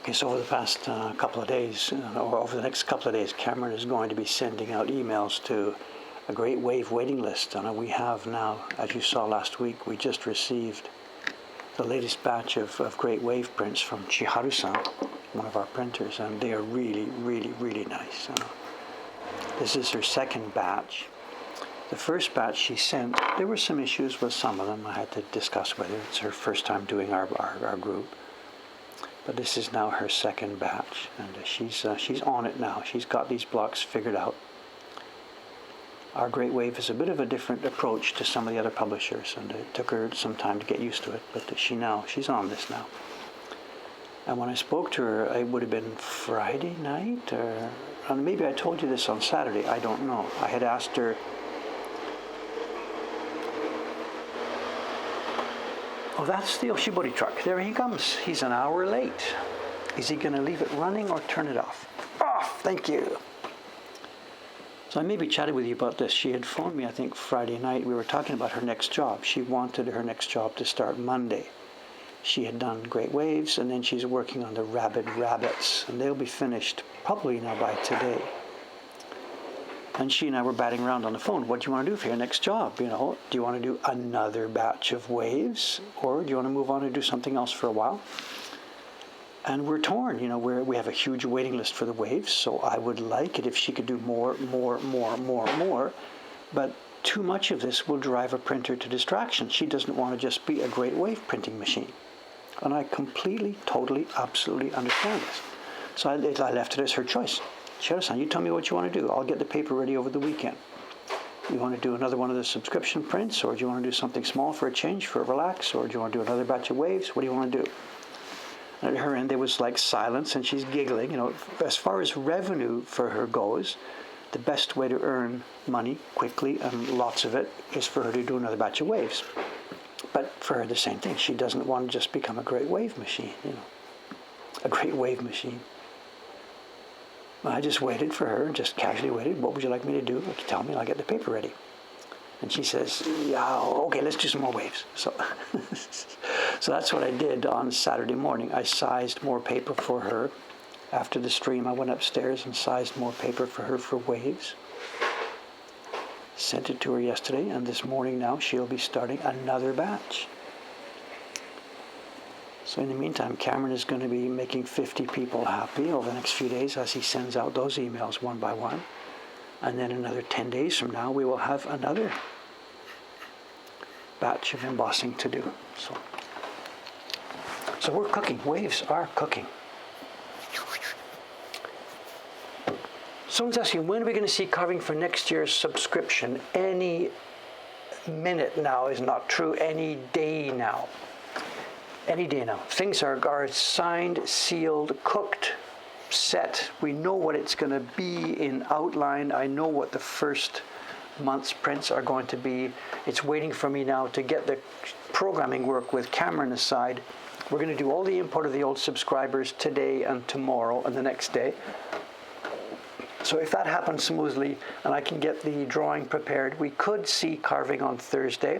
Okay, so over the past couple of days, or over the next couple of days, Cameron is going to be sending out emails to a Great Wave waiting list. And we have now, as you saw last week, we just received the latest batch of great wave prints from Chiharu-san, one of our printers, and they are really, really, really nice. This is her second batch. The first batch she sent, there were some issues with some of them I had to discuss with her. It's her first time doing our group. But this is now her second batch, and she's on it now. She's got these blocks figured out. Our Great Wave is a bit of a different approach to some of the other publishers, and it took her some time to get used to it, but she's on this now. And when I spoke to her, it would have been Friday night, or maybe I told you this on Saturday, I don't know. I had asked her, oh, that's the Oshibori truck. There he comes. He's an hour late. Is he going to leave it running or turn it off? Off, thank you. So I maybe chatted with you about this. She had phoned me, I think, Friday night. We were talking about her next job. She wanted her next job to start Monday. She had done Great Waves, and then she's working on the Rabid Rabbits, and they'll be finished probably now by today. And she and I were batting around on the phone. What do you want to do for your next job? Do you want to do another batch of waves, or do you want to move on and do something else for a while? And we're torn. We have a huge waiting list for the waves, so I would like it if she could do more. But too much of this will drive a printer to distraction. She doesn't want to just be a great wave printing machine. And I completely, totally, absolutely understand this. So I left it as her choice. Shiro-san, you tell me what you want to do. I'll get the paper ready over the weekend. You want to do another one of the subscription prints, or do you want to do something small for a change, for a relax, or do you want to do another batch of waves? What do you want to do? And at her end, there was like silence, and she's giggling. As far as revenue for her goes, the best way to earn money quickly, and lots of it, is for her to do another batch of waves. But for her, the same thing. She doesn't want to just become a great wave machine, a great wave machine. I just waited for her, just casually waited. What would you like me to do? Tell me, and I'll get the paper ready. And she says, yeah, okay, let's do some more waves. So, so that's what I did on Saturday morning. I sized more paper for her. After the stream, I went upstairs and sized more paper for her for waves. Sent it to her yesterday, and this morning now she'll be starting another batch. So in the meantime, Cameron is going to be making 50 people happy over the next few days as he sends out those emails one by one. And then another 10 days from now, we will have another batch of embossing to do. So we're cooking. Waves are cooking. Someone's asking, when are we going to see carving for next year's subscription? Any minute now is not true. Any day now. Any day now. Things are signed, sealed, cooked, set. We know what it's going to be in outline. I know what the first month's prints are going to be. It's waiting for me now to get the programming work with Cameron aside. We're going to do all the import of the old subscribers today and tomorrow and the next day. So if that happens smoothly and I can get the drawing prepared, we could see carving on Thursday.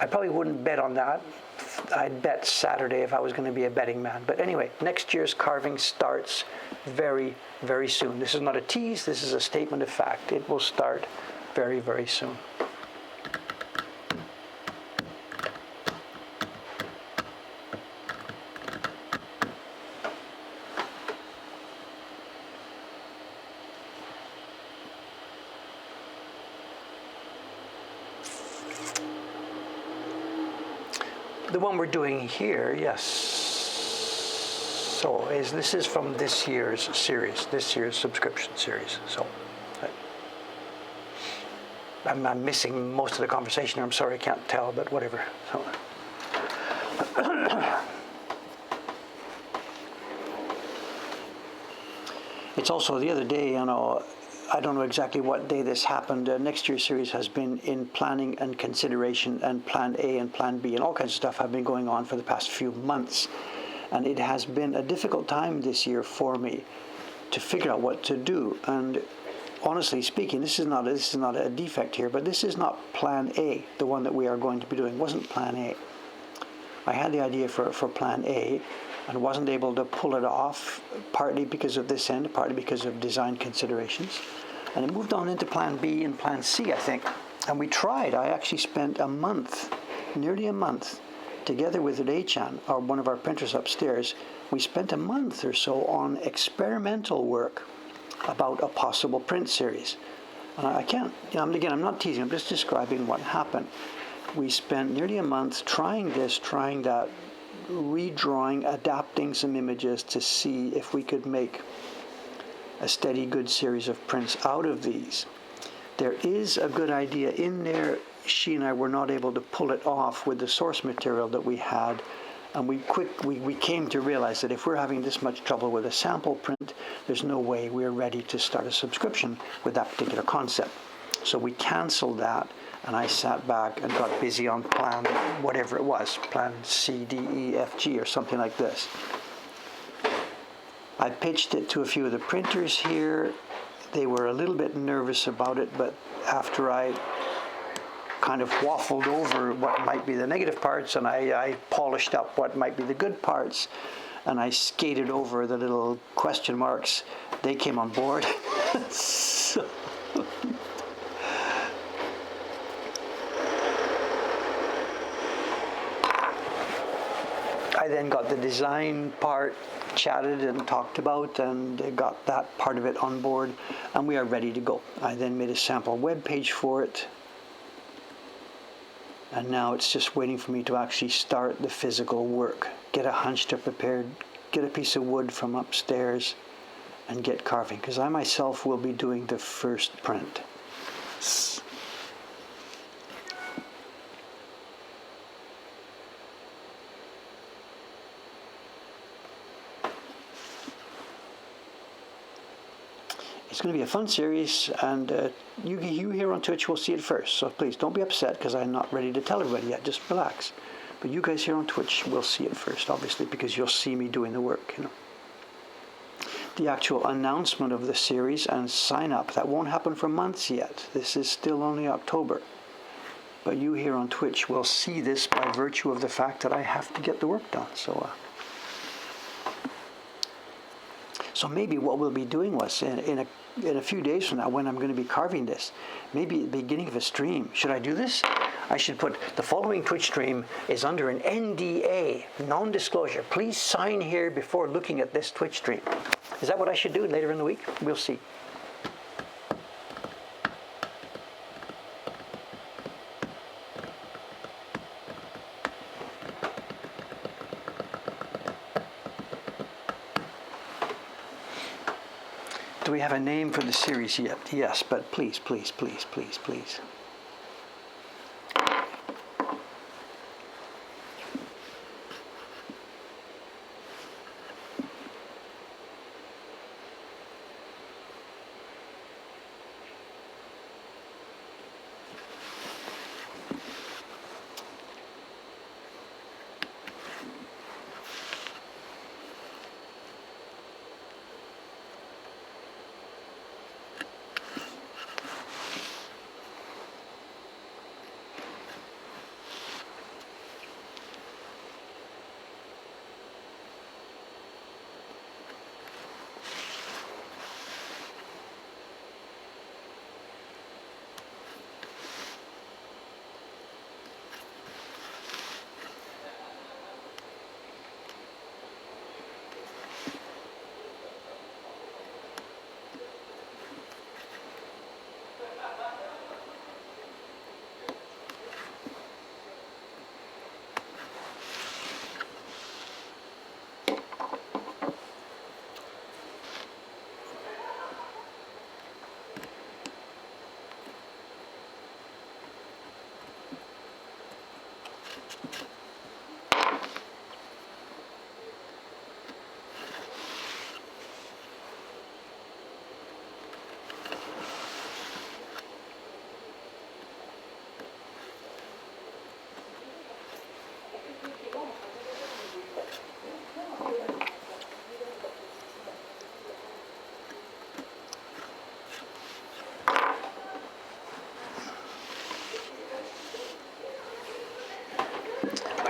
I probably wouldn't bet on that. I'd bet Saturday if I was going to be a betting man. But anyway, next year's carving starts very, very soon. This is not a tease. This is a statement of fact. It will start very, very soon. The one we're doing here, yes. So this is from this year's series, this year's subscription series. So I'm missing most of the conversation. I'm sorry, I can't tell, but whatever. So. It's also the other day, I don't know exactly what day this happened. Next year's series has been in planning and consideration, and Plan A and Plan B and all kinds of stuff have been going on for the past few months. And it has been a difficult time this year for me to figure out what to do. And honestly speaking, this is not a defect here, but this is not Plan A, the one that we are going to be doing. It wasn't Plan A. I had the idea for Plan A and wasn't able to pull it off, partly because of this end, partly because of design considerations. And it moved on into Plan B and Plan C, I think. And we tried. I actually spent a month, nearly a month, together with Ray-chan, or one of our printers upstairs, we spent a month or so on experimental work about a possible print series. And I can't, again, I'm not teasing, I'm just describing what happened. We spent nearly a month trying this, trying that, redrawing, adapting some images to see if we could make a steady, good series of prints out of these. There is a good idea in there. She and I were not able to pull it off with the source material that we had, and we came to realize that if we're having this much trouble with a sample print, there's no way we're ready to start a subscription with that particular concept. So we canceled that, and I sat back and got busy on plan, whatever it was, plan C, D, E, F, G, or something like this. I pitched it to a few of the printers here. They were a little bit nervous about it, but after I kind of waffled over what might be the negative parts, and I polished up what might be the good parts, and I skated over the little question marks, they came on board. So, I then got the design part chatted and talked about, and got that part of it on board, and we are ready to go. I then made a sample web page for it, and now it's just waiting for me to actually start the physical work, get a hunch prepared, get a piece of wood from upstairs, and get carving, because I myself will be doing the first print. It's going to be a fun series, and you here on Twitch will see it first. So please don't be upset because I'm not ready to tell everybody yet. Just relax. But you guys here on Twitch will see it first, obviously, because you'll see me doing the work. The actual announcement of the series and sign up, that won't happen for months yet. This is still only October. But you here on Twitch will see this by virtue of the fact that I have to get the work done. So maybe what we'll be doing was, in a few days from now, when I'm going to be carving this, maybe at the beginning of a stream, should I do this? I should put, the following Twitch stream is under an NDA, non-disclosure. Please sign here before looking at this Twitch stream. Is that what I should do later in the week? We'll see. Do we have a name for the series yet? Yes, but please, please, please, please, please.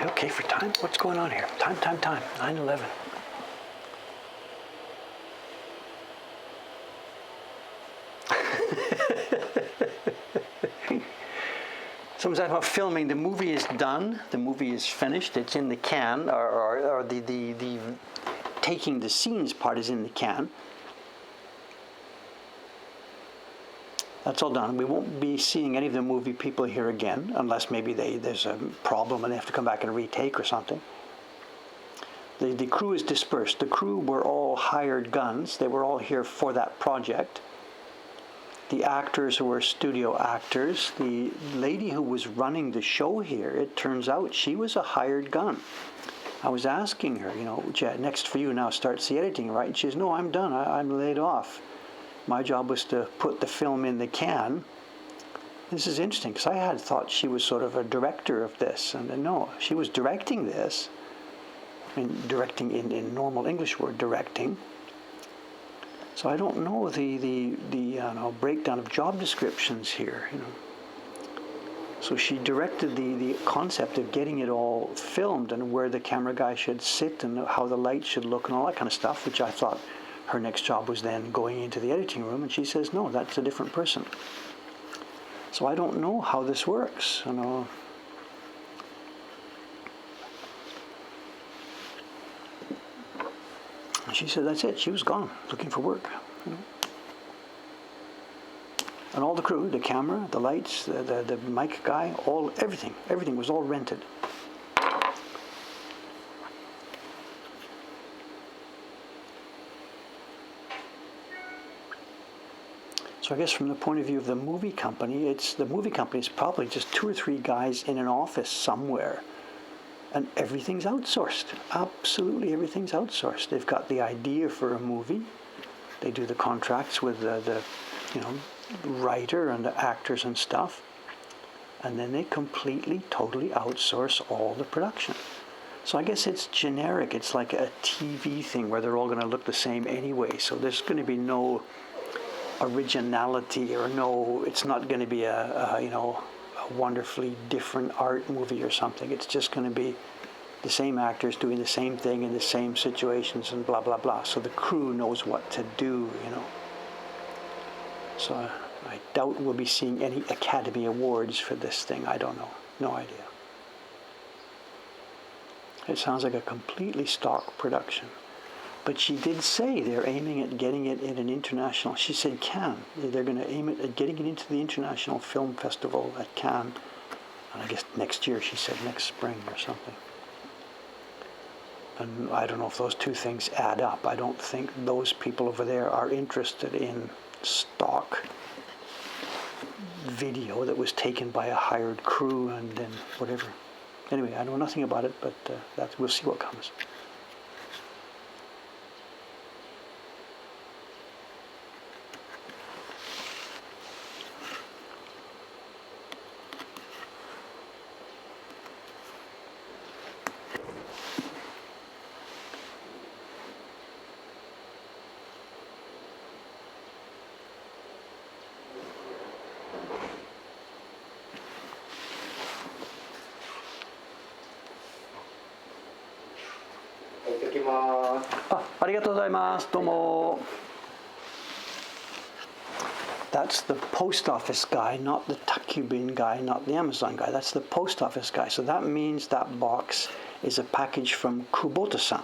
Okay for time? What's going on here? Time. 9:11. comes out about filming, the movie is done, the movie is finished, it's in the can, or the taking the scenes part is in the can. That's all done. We won't be seeing any of the movie people here again, unless maybe there's a problem and they have to come back and retake or something. The crew is dispersed. The crew were all hired guns. They were all here for that project. The actors were studio actors. The lady who was running the show here, it turns out she was a hired gun. I was asking her, next for you now starts the editing, right? And she says, no, I'm done. I'm laid off. My job was to put the film in the can. This is interesting because I had thought she was sort of a director of this. And no, she was directing this. I mean, directing in normal English word, directing. So I don't know the breakdown of job descriptions here. So she directed the concept of getting it all filmed and where the camera guy should sit and how the light should look and all that kind of stuff, which I thought her next job was then going into the editing room. And she says, no, that's a different person. So I don't know how this works. She said that's it. She was gone, looking for work. And all the crew, the camera, the lights, the mic guy, everything was all rented. So I guess from the point of view of the movie company, is probably just 2 or 3 guys in an office somewhere. And everything's outsourced. Absolutely everything's outsourced. They've got the idea for a movie. They do the contracts with the writer and the actors and stuff. And then they completely, totally outsource all the production. So I guess it's generic. It's like a TV thing where they're all going to look the same anyway. So there's going to be no originality it's not going to be a wonderfully different art movie or something. It's just going to be the same actors doing the same thing in the same situations and blah blah blah. So the crew knows what to do, So I doubt we'll be seeing any Academy Awards for this thing. I don't know. No idea. It sounds like a completely stock production. But she did say they're aiming at getting it in an international. She said Cannes. They're going to aim it at getting it into the International Film Festival at Cannes. And I guess next year, she said, next spring or something. And I don't know if those two things add up. I don't think those people over there are interested in stock video that was taken by a hired crew and then whatever. Anyway, I know nothing about it, but we'll see what comes. That's the post office guy, not the Takubin guy, not the Amazon guy. That's the post office guy. So that means that box is a package from Kubota-san,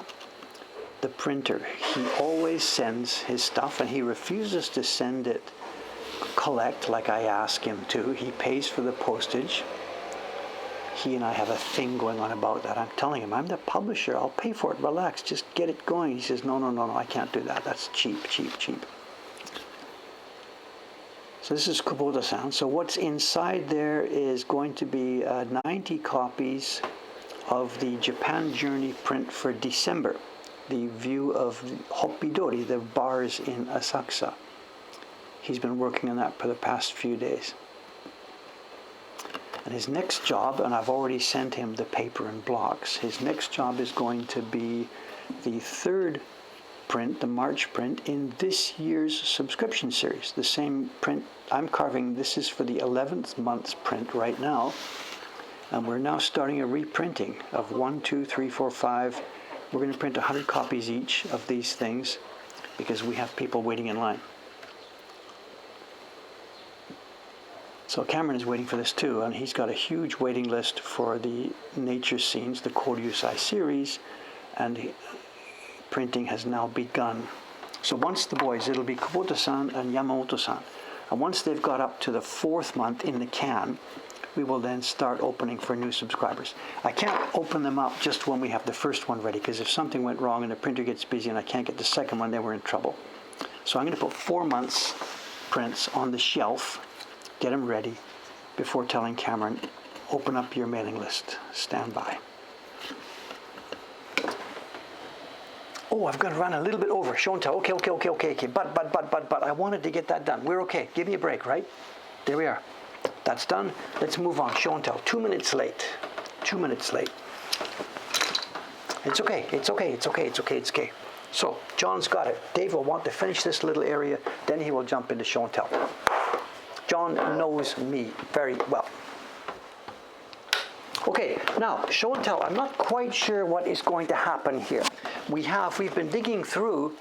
the printer. He always sends his stuff and he refuses to send it collect like I ask him to. He pays for the postage. He and I have a thing going on about that. I'm telling him, I'm the publisher. I'll pay for it. Relax. Just get it going. He says, no, I can't do that. That's cheap. So this is Kubota-san. So what's inside there is going to be 90 copies of the Japan Journey print for December. The view of Hoppidori, the bars in Asakusa. He's been working on that for the past few days. And his next job, and I've already sent him the paper and blocks, his next job is going to be the 3rd print, the March print, in this year's subscription series. The same print I'm carving, this is for the 11th month's print right now. And we're now starting a reprinting of 1, 2, 3, 4, 5. We're going to print 100 copies each of these things because we have people waiting in line. So Cameron is waiting for this too, and he's got a huge waiting list for the nature scenes, the Koryusai series, and printing has now begun. So once the boys, it'll be Kubota-san and Yamamoto-san, and once they've got up to the 4th month in the can, we will then start opening for new subscribers. I can't open them up just when we have the first one ready, because if something went wrong and the printer gets busy and I can't get the second one, then we're in trouble. So I'm going to put 4 months prints on the shelf, get them ready, before telling Cameron, open up your mailing list, stand by. Oh, I've got to run a little bit over, show and tell, okay, but I wanted to get that done. We're okay, give me a break, right? There we are. That's done. Let's move on. Show and tell. 2 minutes late. 2 minutes late. It's okay. It's okay. It's okay. It's okay. It's okay. So, John's got it. Dave will want to finish this little area, then he will jump into show and tell. John knows me very well. Okay, now, show and tell. I'm not quite sure what is going to happen here. We've been digging through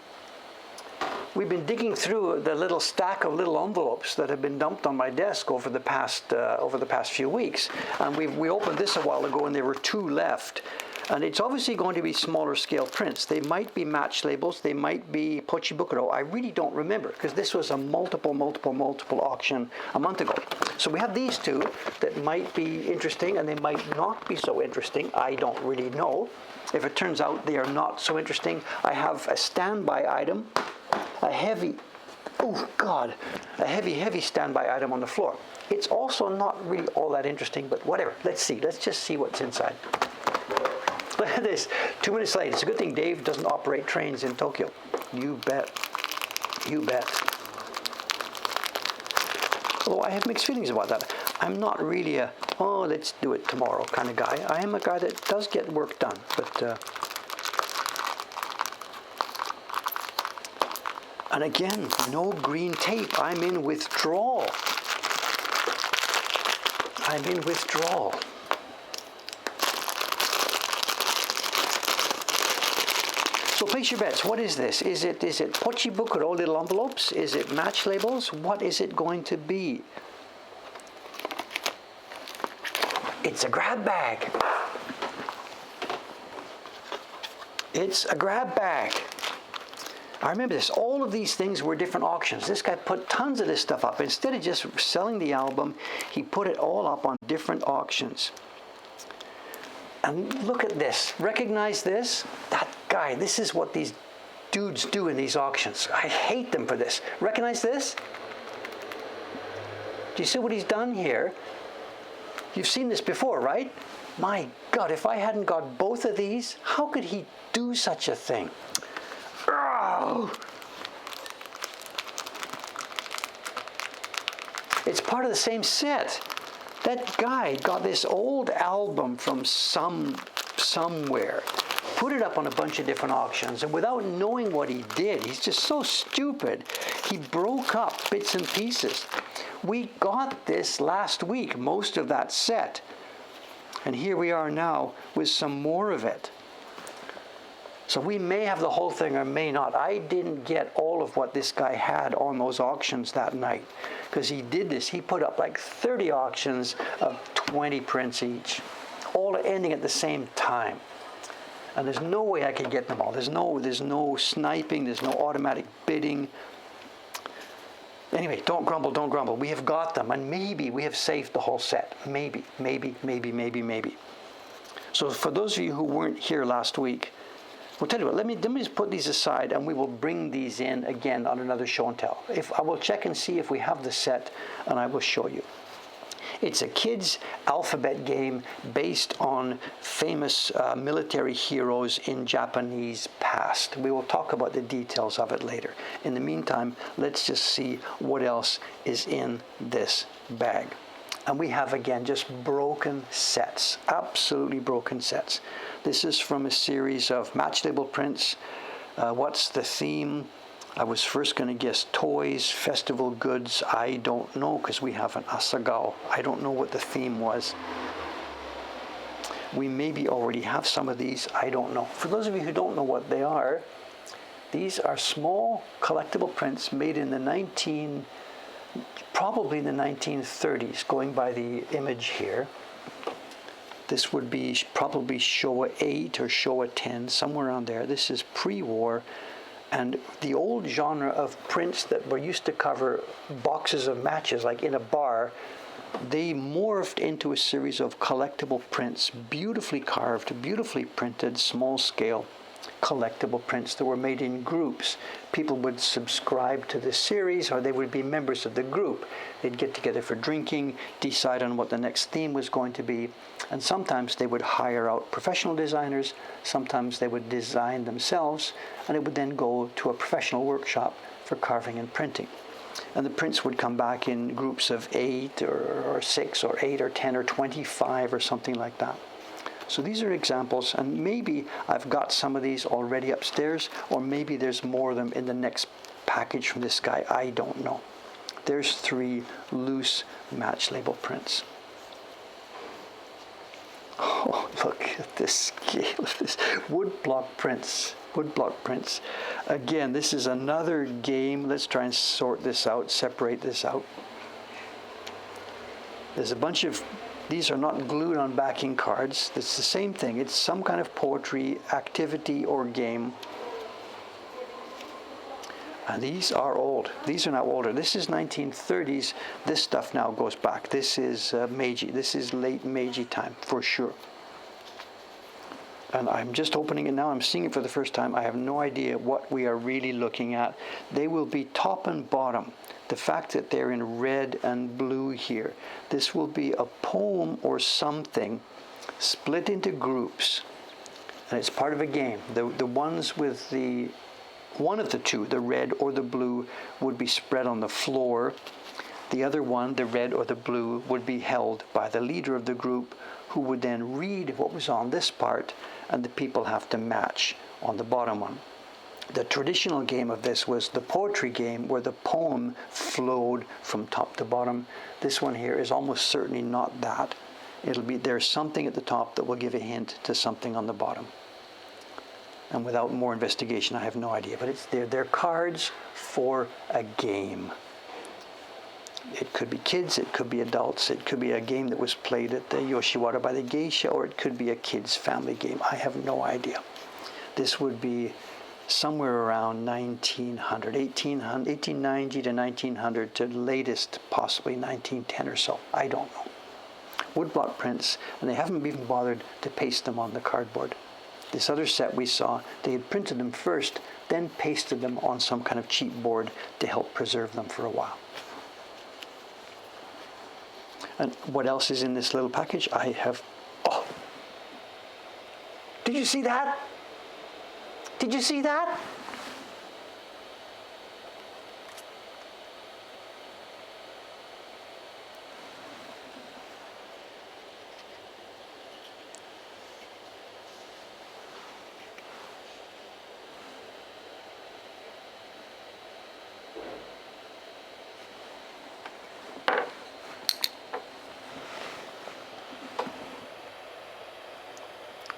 the little stack of little envelopes that have been dumped on my desk over the past few weeks. And we opened this a while ago, and there were 2 left. And it's obviously going to be smaller scale prints. They might be match labels. They might be pochibukuro. I really don't remember, because this was a multiple auction a month ago. So we have these 2 that might be interesting, and they might not be so interesting. I don't really know. If it turns out they are not so interesting, I have a standby item, a heavy standby item on the floor. It's also not really all that interesting, but whatever. Let's see. Let's just see what's inside. Look at this. 2 minutes late. It's a good thing Dave doesn't operate trains in Tokyo. You bet. You bet. Although I have mixed feelings about that. I'm not really a, oh, let's do it tomorrow kind of guy. I am a guy that does get work done, but and again, no green tape. I'm in withdrawal. I'm in withdrawal. So place your bets. What is this? Is it pochibukuro, little envelopes? Is it match labels? What is it going to be? It's a grab bag. It's a grab bag. I remember this. All of these things were different auctions. This guy put tons of this stuff up. Instead of just selling the album, he put it all up on different auctions. And look at this. Recognize this? That guy. This is what these dudes do in these auctions. I hate them for this. Recognize this? Do you see what he's done here? You've seen this before, right? My God, if I hadn't got both of these, how could he do such a thing? Oh. It's part of the same set. That guy got this old album from somewhere, put it up on a bunch of different auctions, and without knowing what he did, he's just so stupid, he broke up bits and pieces. We got this last week, most of that set, and here we are now with some more of it. So we may have the whole thing or may not. I didn't get all of what this guy had on those auctions that night, because he did this. He put up like 30 auctions of 20 prints each, all ending at the same time. And there's no way I could get them all. There's no sniping, there's no automatic bidding. Anyway, don't grumble, don't grumble. We have got them, and maybe we have saved the whole set. Maybe. So for those of you who weren't here last week, we'll tell you what, let me just put these aside, and we will bring these in again on another show and tell. I will check and see if we have the set, and I will show you. It's a kids' alphabet game based on famous military heroes in Japanese past. We will talk about the details of it later. In the meantime, let's just see what else is in this bag. And we have, again, just broken sets, absolutely broken sets. This is from a series of match label prints. What's the theme? I was first going to guess toys, festival goods. I don't know, because we have an asagao. I don't know what the theme was. We maybe already have some of these. I don't know. For those of you who don't know what they are, these are small collectible prints made in the probably in the 1930s, going by the image here. This would be probably Showa 8 or Showa 10, somewhere around there. This is pre-war. And the old genre of prints that were used to cover boxes of matches, like in a bar, they morphed into a series of collectible prints, beautifully carved, beautifully printed, small scale collectible prints that were made in groups. People would subscribe to the series, or they would be members of the group. They'd get together for drinking, decide on what the next theme was going to be, and sometimes they would hire out professional designers, sometimes they would design themselves, and it would then go to a professional workshop for carving and printing. And the prints would come back in groups of 8 or 6 or 8 or 10 or 25 or something like that. So these are examples, and maybe I've got some of these already upstairs, or maybe there's more of them in the next package from this guy. I don't know. There's 3 loose match label prints. Oh, look at the scale of this. Woodblock prints. Woodblock prints. Again, this is another game. Let's try and sort this out, separate this out. There's a bunch of, these are not glued on backing cards. It's the same thing. It's some kind of poetry, activity, or game. And these are old. These are now older. This is 1930s. This stuff now goes back. This is Meiji. This is late Meiji time, for sure. And I'm just opening it now. I'm seeing it for the first time. I have no idea what we are really looking at. They will be top and bottom. The fact that they're in red and blue here. This will be a poem or something split into groups. And it's part of a game. The ones with the one of the two, the red or the blue, would be spread on the floor. The other one, the red or the blue, would be held by the leader of the group, who would then read what was on this part, and the people have to match on the bottom one. The traditional game of this was the poetry game, where the poem flowed from top to bottom. This one here is almost certainly not that. It'll be, there's something at the top that will give a hint to something on the bottom. And without more investigation, I have no idea. But it's they're cards for a game. It could be kids, it could be adults, it could be a game that was played at the Yoshiwara by the geisha, or it could be a kids' family game. I have no idea. This would be somewhere around 1890 to 1900 to latest, possibly 1910 or so. I don't know. Woodblock prints, and they haven't even bothered to paste them on the cardboard. This other set we saw, they had printed them first, then pasted them on some kind of cheap board to help preserve them for a while. And what else is in this little package? I have, oh, did you see that? Did you see that?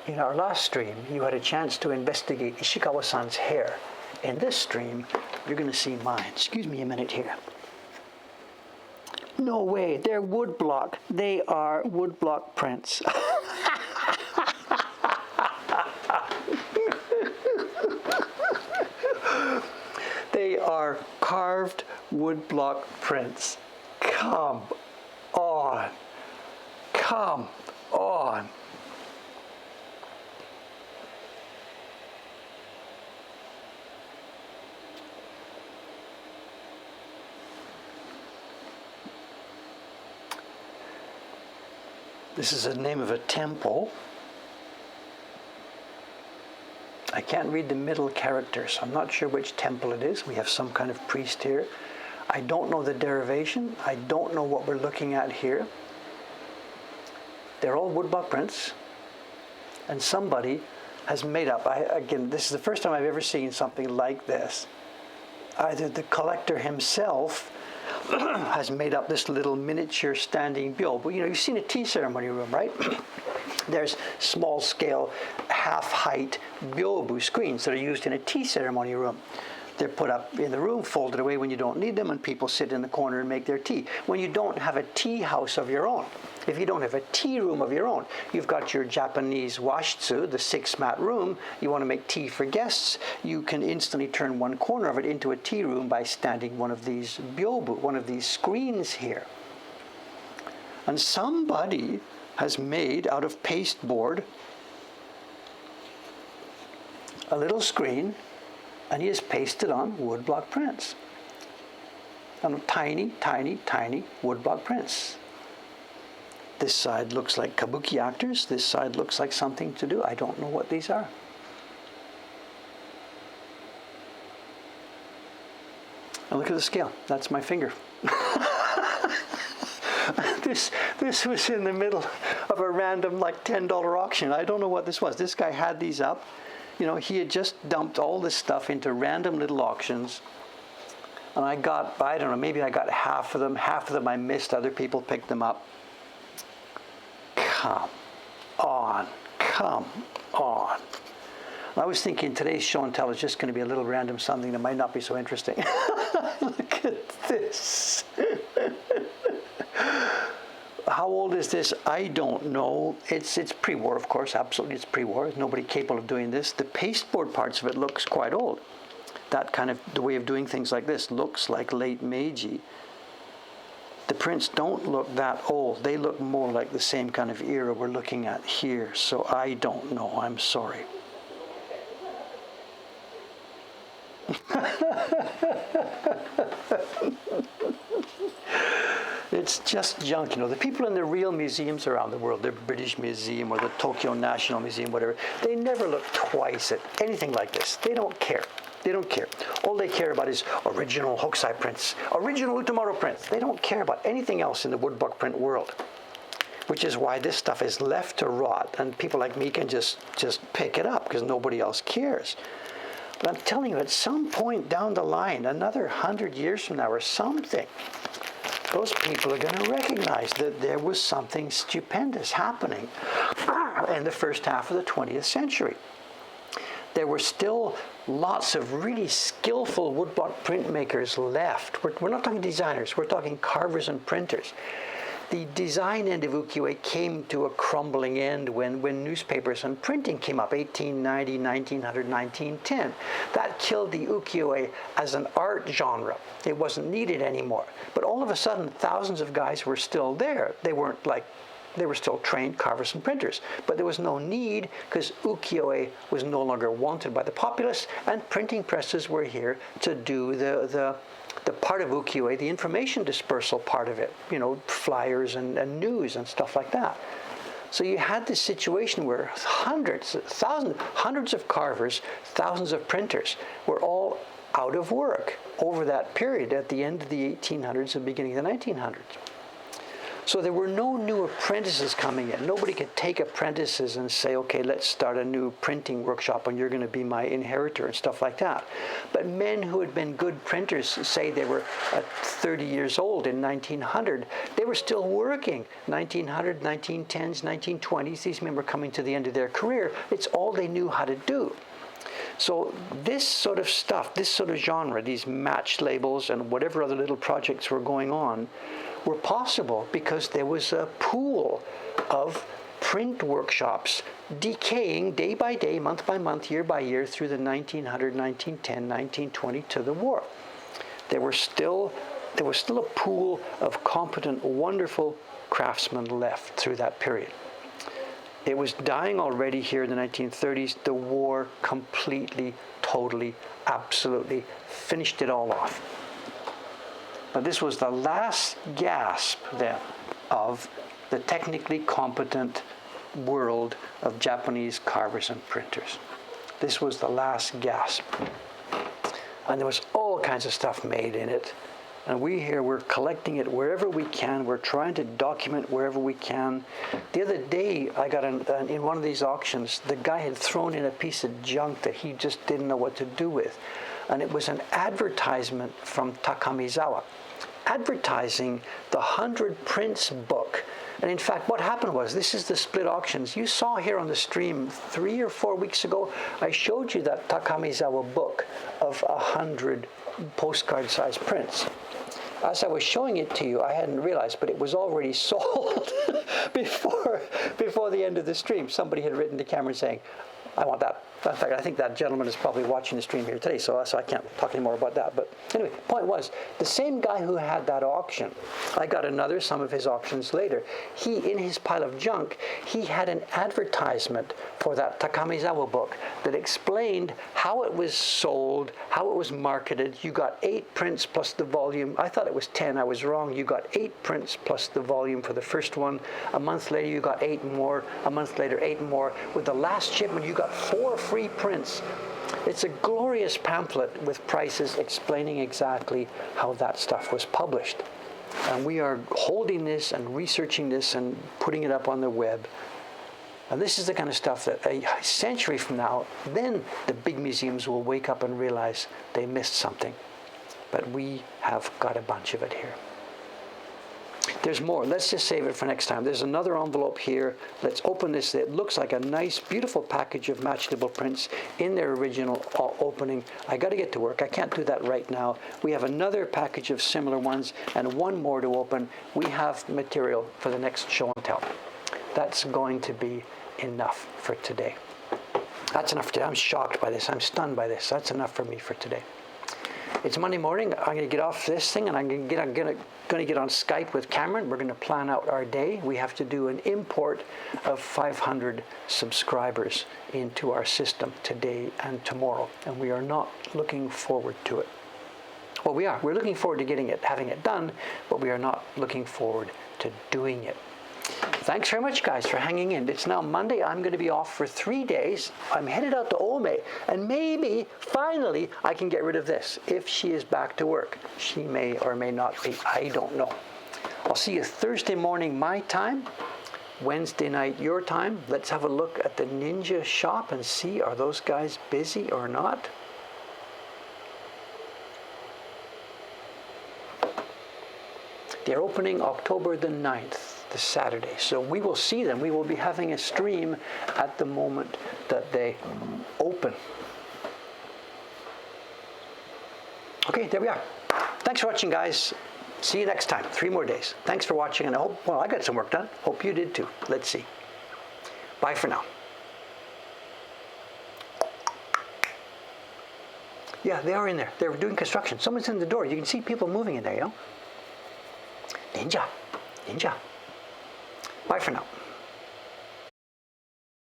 In our last stream, you had a chance to investigate Ishikawa-san's hair. In this stream, you're going to see mine. Excuse me a minute here. No way, they're woodblock. They are woodblock prints. They are carved woodblock prints. Come on. Come on. This is the name of a temple. I can't read the middle character, so I'm not sure which temple it is. We have some kind of priest here. I don't know the derivation. I don't know what we're looking at here. They're all woodblock prints. And somebody has made up, again, this is the first time I've ever seen something like this. Either the collector himself has made up this little miniature standing bill. But you've seen a tea ceremony room, right? There's small scale, half height byobu screens that are used in a tea ceremony room. They're put up in the room, folded away when you don't need them, and people sit in the corner and make their tea. When you don't have a tea house of your own, if you don't have a tea room of your own, you've got your Japanese washitsu, the 6-mat room, you want to make tea for guests, you can instantly turn one corner of it into a tea room by standing one of these byobu, one of these screens here. And somebody has made out of pasteboard a little screen, and he has pasted on woodblock prints. And tiny, tiny, tiny woodblock prints. This side looks like kabuki actors. This side looks like something to do. I don't know what these are. And look at the scale. That's my finger. This was in the middle of a random like $10 auction. I don't know what this was. This guy had these up. You know, he had just dumped all this stuff into random little auctions. And I got, I don't know, maybe I got half of them. Half of them I missed. Other people picked them up. Come on. Come on. I was thinking today's show and tell is just going to be a little random something that might not be so interesting. Look at this. How old is this? I don't know. It's pre-war, of course. Absolutely, it's pre-war. There's nobody capable of doing this. The pasteboard parts of it looks quite old. That kind of, the way of doing things like this looks like late Meiji. The prints don't look that old. They look more like the same kind of era we're looking at here. So I don't know. I'm sorry. It's just junk, you know. The people in the real museums around the world, the British Museum or the Tokyo National Museum, whatever, they never look twice at anything like this. They don't care. They don't care. All they care about is original Hokusai prints, original Utamaro prints. They don't care about anything else in the woodblock print world, which is why this stuff is left to rot, and people like me can just pick it up because nobody else cares. But I'm telling you, at some point down the line, another 100 years from now or something, those people are going to recognize that there was something stupendous happening in the first half of the 20th century. There were still lots of really skillful woodblock printmakers left. We're not talking designers, we're talking carvers and printers. The design end of ukiyo-e came to a crumbling end when newspapers and printing came up, 1890, 1900, 1910. That killed the ukiyo-e as an art genre. It wasn't needed anymore. But all of a sudden, thousands of guys were still there. They were still trained carvers and printers. But there was no need because ukiyo-e was no longer wanted by the populace, and printing presses were here to do the part of ukiyo-e, the information dispersal part of it, you know, flyers and news and stuff like that. So you had this situation where hundreds of carvers, thousands of printers were all out of work over that period at the end of the 1800s and beginning of the 1900s. So there were no new apprentices coming in. Nobody could take apprentices and say, okay, let's start a new printing workshop and you're going to be my inheritor and stuff like that. But men who had been good printers, say they were 30 years old in 1900, they were still working. 1900, 1910s, 1920s, these men were coming to the end of their career. It's all they knew how to do. So this sort of stuff, this sort of genre, these match labels and whatever other little projects were going on, were possible because there was a pool of print workshops decaying day by day, month by month, year by year through the 1900, 1910, 1920 to the war. There was still a pool of competent, wonderful craftsmen left through that period. It was dying already here in the 1930s. The war completely, totally, absolutely finished it all off. But this was the last gasp then of the technically competent world of Japanese carvers and printers. This was the last gasp. And there was all kinds of stuff made in it. And we're collecting it wherever we can. We're trying to document wherever we can. The other day, I got in one of these auctions, the guy had thrown in a piece of junk that he just didn't know what to do with. And it was an advertisement from Takamizawa, advertising the 100 Prints book And in fact, what happened was, this is the split auctions. You saw here on the stream 3 or 4 weeks ago, I showed you that Takamizawa book of 100 postcard-sized prints. As I was showing it to you, I hadn't realized, but it was already sold before the end of the stream. Somebody had written to Cameron saying, I want that. In fact, I think that gentleman is probably watching the stream here today, so I can't talk anymore about that. But anyway, point was, the same guy who had that auction, I got some of his auctions later. He, in his pile of junk, he had an advertisement for that Takamizawa book that explained how it was sold, how it was marketed. You got 8 prints plus the volume. I thought it was 10. I was wrong. You got 8 prints plus the volume for the first one. A month later, you got 8 more. A month later, 8 more. With the last shipment, you got 4 free prints. It's a glorious pamphlet with prices explaining exactly how that stuff was published. And we are holding this and researching this and putting it up on the web. And this is the kind of stuff that a century from now, then the big museums will wake up and realize they missed something. But we have got a bunch of it here. There's more. Let's just save it for next time. There's another envelope here. Let's open this. It looks like a nice, beautiful package of matchable prints in their original opening. I got to get to work. I can't do that right now. We have another package of similar ones and one more to open. We have material for the next show and tell. That's going to be enough for today. That's enough for today. I'm shocked by this. I'm stunned by this. That's enough for me for today. It's Monday morning. I'm going to get off this thing and I'm going to get on Skype with Cameron. We're going to plan out our day. We have to do an import of 500 subscribers into our system today and tomorrow, and we are not looking forward to it. Well, we are. We're looking forward to having it done, but we are not looking forward to doing it. Thanks very much, guys, for hanging in. It's now Monday. I'm going to be off for 3 days. I'm headed out to Ome, and maybe, finally, I can get rid of this if she is back to work. She may or may not be. I don't know. I'll see you Thursday morning, my time, Wednesday night, your time. Let's have a look at the Ninja shop and see, are those guys busy or not? They're opening October the 9th. The Saturday. So we will see them. We will be having a stream at the moment that they open. Okay, there we are. Thanks for watching, guys. See you next time. 3 more days. Thanks for watching, and I hope, well, I got some work done. Hope you did too. Let's see. Bye for now. Yeah, they are in there. They're doing construction. Someone's in the door. You can see people moving in there, you know? Ninja. Ninja. Bye for now.